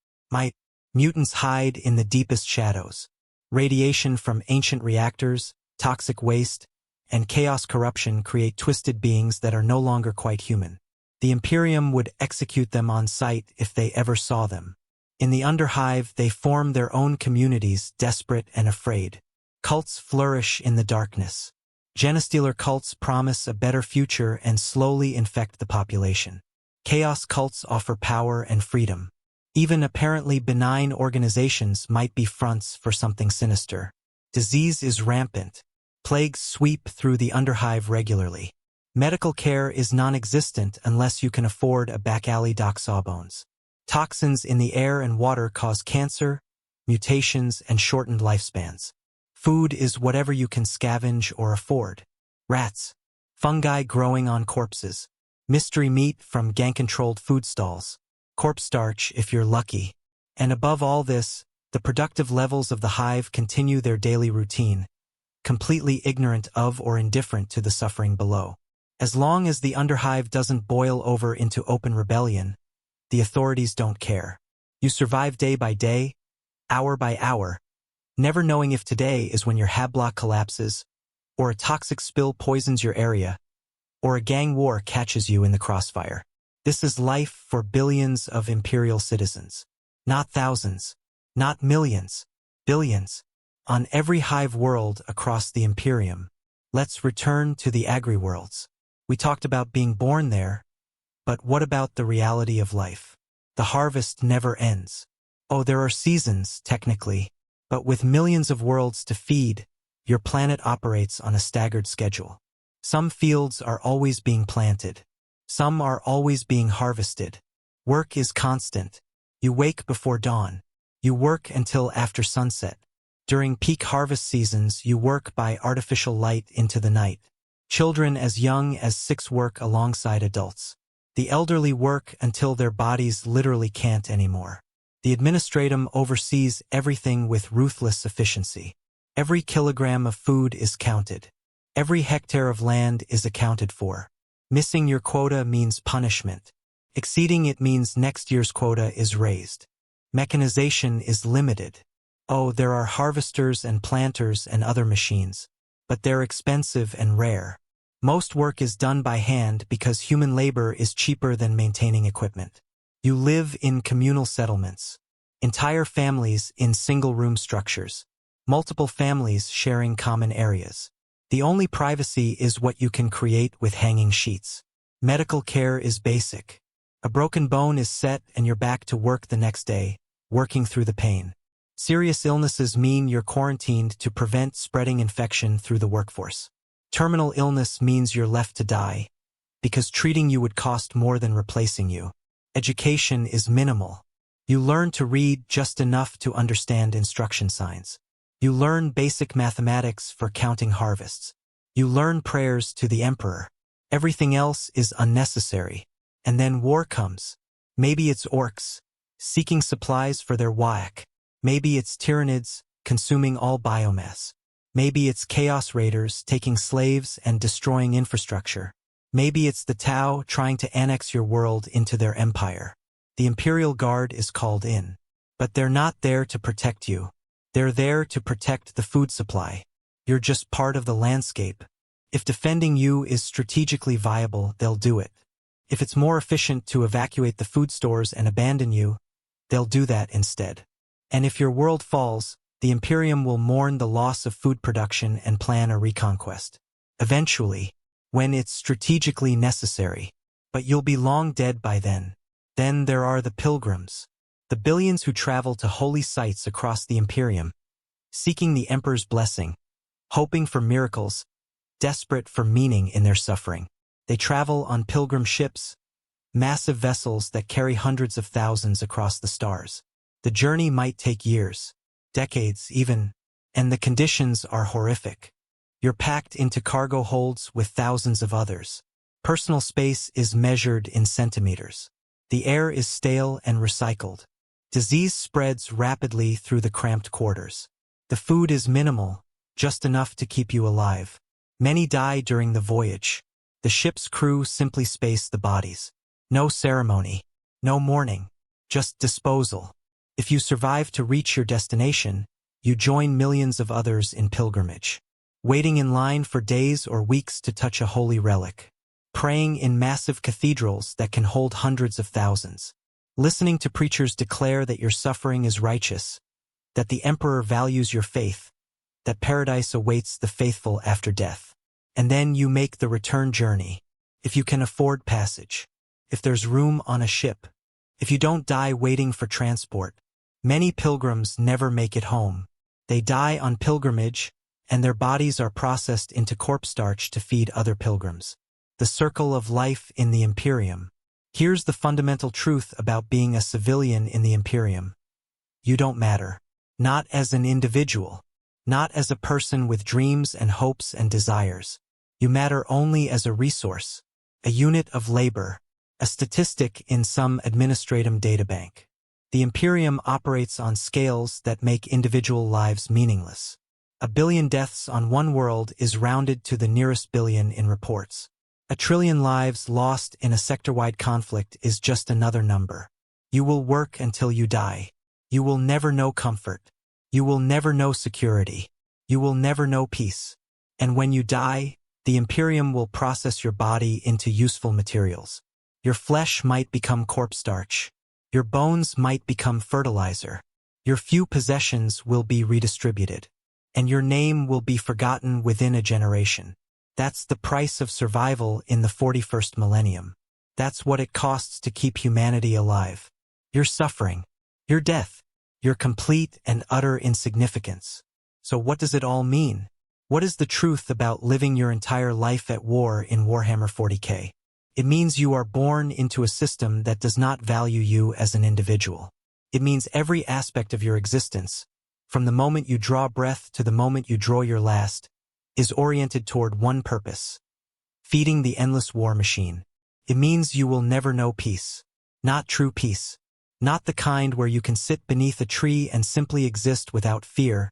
Mutants hide in the deepest shadows. Radiation from ancient reactors, toxic waste, and chaos corruption create twisted beings that are no longer quite human. The Imperium would execute them on sight if they ever saw them. In the Underhive, they form their own communities, desperate and afraid. Cults flourish in the darkness. Genestealer cults promise a better future and slowly infect the population. Chaos cults offer power and freedom. Even apparently benign organizations might be fronts for something sinister. Disease is rampant. Plagues sweep through the Underhive regularly. Medical care is non-existent unless you can afford a back-alley Doc Sawbones. Toxins in the air and water cause cancer, mutations, and shortened lifespans. Food is whatever you can scavenge or afford. Rats. Fungi growing on corpses. mystery meat from gang-controlled food stalls, corpse starch if you're lucky. And above all this, the productive levels of the hive continue their daily routine, completely ignorant of or indifferent to the suffering below. As long as the underhive doesn't boil over into open rebellion, the authorities don't care. You survive day by day, hour by hour, never knowing if today is when your hab block collapses, or a toxic spill poisons your area, or a gang war catches you in the crossfire. This is life for billions of Imperial citizens. Not thousands, not millions, billions. On every hive world across the Imperium. Let's return to the agri-worlds. We talked about being born there, but what about the reality of life? The harvest never ends. Oh, there are seasons, technically, but with millions of worlds to feed, your planet operates on a staggered schedule. Some fields are always being planted. Some are always being harvested. Work is constant. You wake before dawn. You work until after sunset. During peak harvest seasons, you work by artificial light into the night. Children as young as 6 work alongside adults. The elderly work until their bodies literally can't anymore. The administratum oversees everything with ruthless efficiency. Every kilogram of food is counted. Every hectare of land is accounted for. Missing your quota means punishment. Exceeding it means next year's quota is raised. Mechanization is limited. Oh, there are harvesters and planters and other machines, but they're expensive and rare. Most work is done by hand because human labor is cheaper than maintaining equipment. You live in communal settlements. Entire families in single-room structures. Multiple families sharing common areas. The only privacy is what you can create with hanging sheets. Medical care is basic. A broken bone is set and you're back to work the next day, working through the pain. Serious illnesses mean you're quarantined to prevent spreading infection through the workforce. Terminal illness means you're left to die, because treating you would cost more than replacing you. Education is minimal. You learn to read just enough to understand instruction signs. You learn basic mathematics for counting harvests. You learn prayers to the emperor. Everything else is unnecessary. And then war comes. Maybe it's orcs, seeking supplies for their whack. Maybe it's Tyranids, consuming all biomass. Maybe it's Chaos Raiders taking slaves and destroying infrastructure. Maybe it's the Tau trying to annex your world into their empire. The Imperial Guard is called in. But they're not there to protect you. They're there to protect the food supply. You're just part of the landscape. If defending you is strategically viable, they'll do it. If it's more efficient to evacuate the food stores and abandon you, they'll do that instead. And if your world falls, the Imperium will mourn the loss of food production and plan a reconquest. Eventually, when it's strategically necessary. But you'll be long dead by then. Then there are the pilgrims. The billions who travel to holy sites across the Imperium, seeking the Emperor's blessing, hoping for miracles, desperate for meaning in their suffering. They travel on pilgrim ships, massive vessels that carry hundreds of thousands across the stars. The journey might take years, decades even, and the conditions are horrific. You're packed into cargo holds with thousands of others. Personal space is measured in centimeters. The air is stale and recycled. Disease spreads rapidly through the cramped quarters. The food is minimal, just enough to keep you alive. Many die during the voyage. The ship's crew simply space the bodies. No ceremony, no mourning, just disposal. If you survive to reach your destination, you join millions of others in pilgrimage, waiting in line for days or weeks to touch a holy relic, praying in massive cathedrals that can hold hundreds of thousands, listening to preachers declare that your suffering is righteous, that the Emperor values your faith, that paradise awaits the faithful after death. And then you make the return journey, if you can afford passage, if there's room on a ship, if you don't die waiting for transport. Many pilgrims never make it home. They die on pilgrimage, and their bodies are processed into corpse starch to feed other pilgrims. The circle of life in the Imperium. Here's the fundamental truth about being a civilian in the Imperium. You don't matter. Not as an individual. Not as a person with dreams and hopes and desires. You matter only as a resource. a unit of labor, a statistic in some administrative databank. The Imperium operates on scales that make individual lives meaningless. 1 billion deaths on one world is rounded to the nearest billion in reports. 1 trillion lives lost in a sector-wide conflict is just another number. You will work until you die. You will never know comfort. You will never know security. You will never know peace. And when you die, the Imperium will process your body into useful materials. Your flesh might become corpse starch. Your bones might become fertilizer. Your few possessions will be redistributed. And your name will be forgotten within a generation. That's the price of survival in the 41st millennium. That's what it costs to keep humanity alive. Your suffering. Your death. Your complete and utter insignificance. So what does it all mean? What is the truth about living your entire life at war in Warhammer 40K? It means you are born into a system that does not value you as an individual. It means every aspect of your existence, from the moment you draw breath to the moment you draw your last, is oriented toward one purpose: feeding the endless war machine. It means you will never know peace. Not true peace. Not the kind where you can sit beneath a tree and simply exist without fear,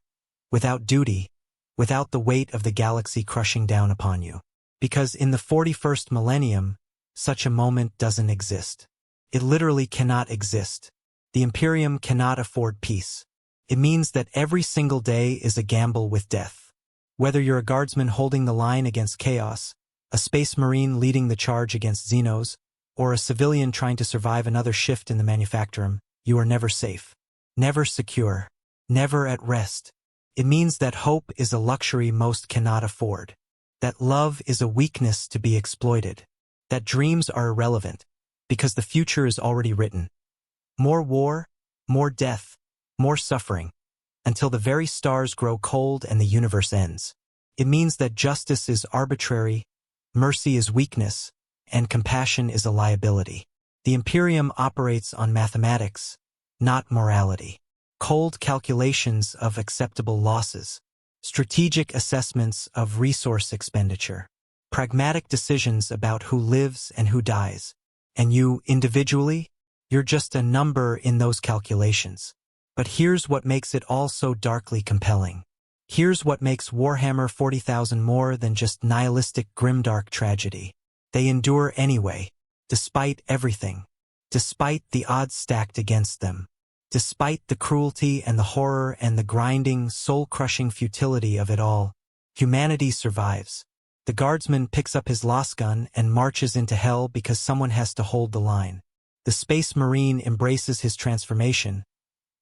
without duty, without the weight of the galaxy crushing down upon you. Because in the 41st millennium, such a moment doesn't exist. It literally cannot exist. The Imperium cannot afford peace. It means that every single day is a gamble with death. Whether you're a guardsman holding the line against chaos, a space marine leading the charge against Xenos, or a civilian trying to survive another shift in the manufactorum, you are never safe, never secure, never at rest. It means that hope is a luxury most cannot afford, that love is a weakness to be exploited, that dreams are irrelevant, because the future is already written. More war, more death, more suffering, until the very stars grow cold and the universe ends. It means that justice is arbitrary, mercy is weakness, and compassion is a liability. The Imperium operates on mathematics, not morality. Cold calculations of acceptable losses, strategic assessments of resource expenditure, pragmatic decisions about who lives and who dies. And you, individually, you're just a number in those calculations. But here's what makes it all so darkly compelling. Here's what makes Warhammer 40,000 more than just nihilistic grimdark tragedy. They endure anyway, despite everything, despite the odds stacked against them, despite the cruelty and the horror and the grinding, soul-crushing futility of it all. Humanity survives. The guardsman picks up his lost gun and marches into hell because someone has to hold the line. The space marine embraces his transformation,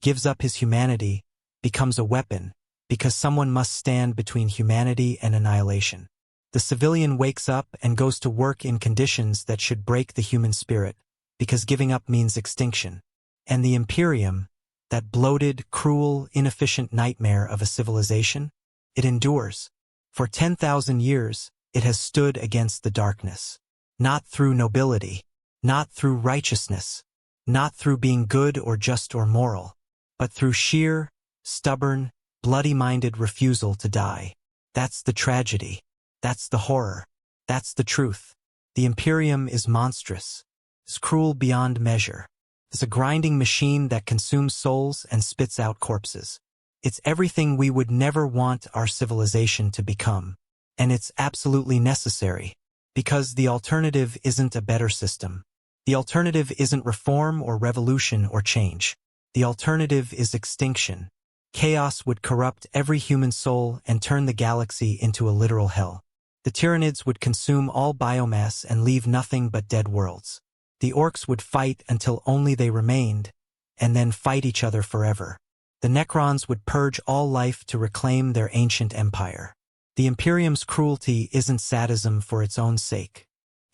gives up his humanity, becomes a weapon, because someone must stand between humanity and annihilation. The civilian wakes up and goes to work in conditions that should break the human spirit, because giving up means extinction. And the Imperium, that bloated, cruel, inefficient nightmare of a civilization, it endures. For 10,000 years, it has stood against the darkness. Not through nobility, not through righteousness, not through being good or just or moral, but through sheer, stubborn, bloody-minded refusal to die. That's the tragedy. That's the horror. That's the truth. The Imperium is monstrous. It's cruel beyond measure. It's a grinding machine that consumes souls and spits out corpses. It's everything we would never want our civilization to become. And it's absolutely necessary, because the alternative isn't a better system. The alternative isn't reform or revolution or change. The alternative is extinction. Chaos would corrupt every human soul and turn the galaxy into a literal hell. The Tyranids would consume all biomass and leave nothing but dead worlds. The Orcs would fight until only they remained, and then fight each other forever. The Necrons would purge all life to reclaim their ancient empire. The Imperium's cruelty isn't sadism for its own sake.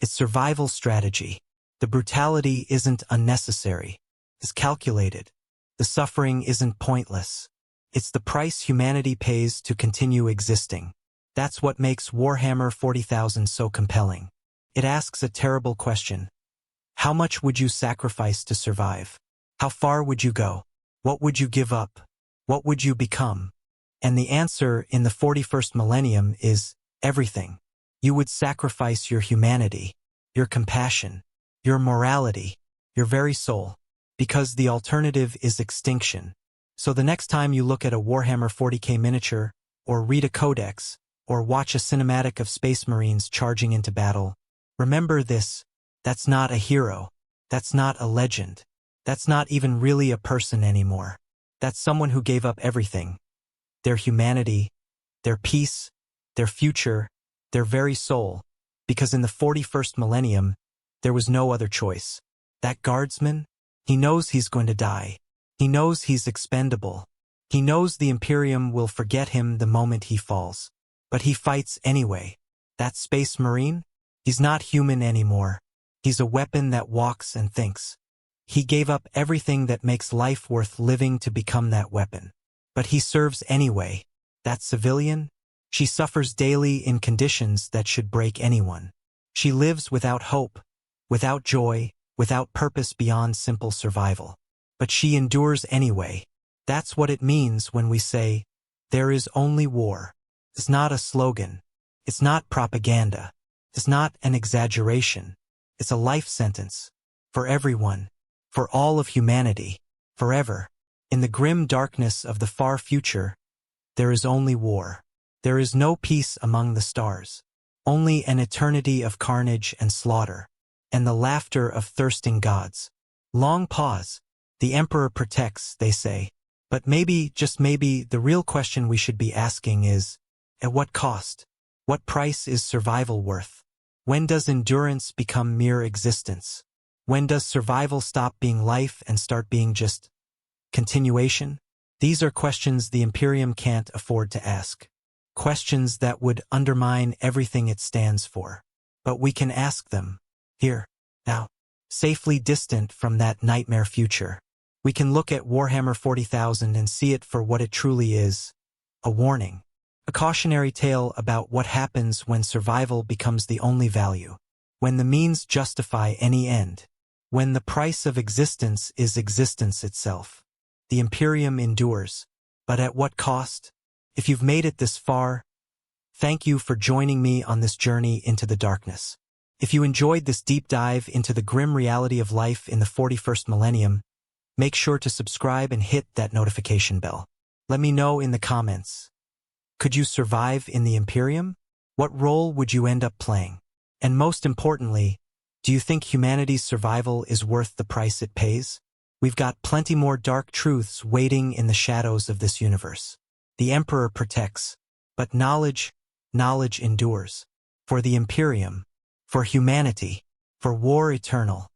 It's survival strategy. The brutality isn't unnecessary. It's calculated. The suffering isn't pointless. It's the price humanity pays to continue existing. That's what makes Warhammer 40,000 so compelling. It asks a terrible question. How much would you sacrifice to survive? How far would you go? What would you give up? What would you become? And the answer in the 41st millennium is everything. You would sacrifice your humanity. your compassion, your morality, your very soul, because the alternative is extinction. So the next time you look at a Warhammer 40K miniature, or read a codex, or watch a cinematic of Space Marines charging into battle, remember this: that's not a hero, that's not a legend, that's not even really a person anymore. That's someone who gave up everything: their humanity, their peace, their future, their very soul, because in the 41st millennium, there was no other choice. That guardsman, he knows he's going to die. He knows he's expendable. He knows the Imperium will forget him the moment he falls. But he fights anyway. That Space Marine? He's not human anymore. He's a weapon that walks and thinks. He gave up everything that makes life worth living to become that weapon. But he serves anyway. That civilian? She suffers daily in conditions that should break anyone. She lives without hope, without joy, without purpose beyond simple survival. But she endures anyway. That's what it means when we say, there is only war. It's not a slogan. It's not propaganda. It's not an exaggeration. It's a life sentence. For everyone. For all of humanity. Forever. In the grim darkness of the far future, there is only war. There is no peace among the stars. Only an eternity of carnage and slaughter. And the laughter of thirsting gods. Long pause. The Emperor protects, they say. But maybe, just maybe, the real question we should be asking is, at what cost? What price is survival worth? When does endurance become mere existence? When does survival stop being life and start being just continuation? These are questions the Imperium can't afford to ask. Questions that would undermine everything it stands for. But we can ask them, here, now, safely distant from that nightmare future. We can look at Warhammer 40,000 and see it for what it truly is: a warning. A cautionary tale about what happens when survival becomes the only value. When the means justify any end. When the price of existence is existence itself. The Imperium endures. But at what cost? If you've made it this far, thank you for joining me on this journey into the darkness. If you enjoyed this deep dive into the grim reality of life in the 41st millennium, make sure to subscribe and hit that notification bell. Let me know in the comments. Could you survive in the Imperium? What role would you end up playing? And most importantly, do you think humanity's survival is worth the price it pays? We've got plenty more dark truths waiting in the shadows of this universe. The Emperor protects, but knowledge endures. For the Imperium, for humanity, for war eternal.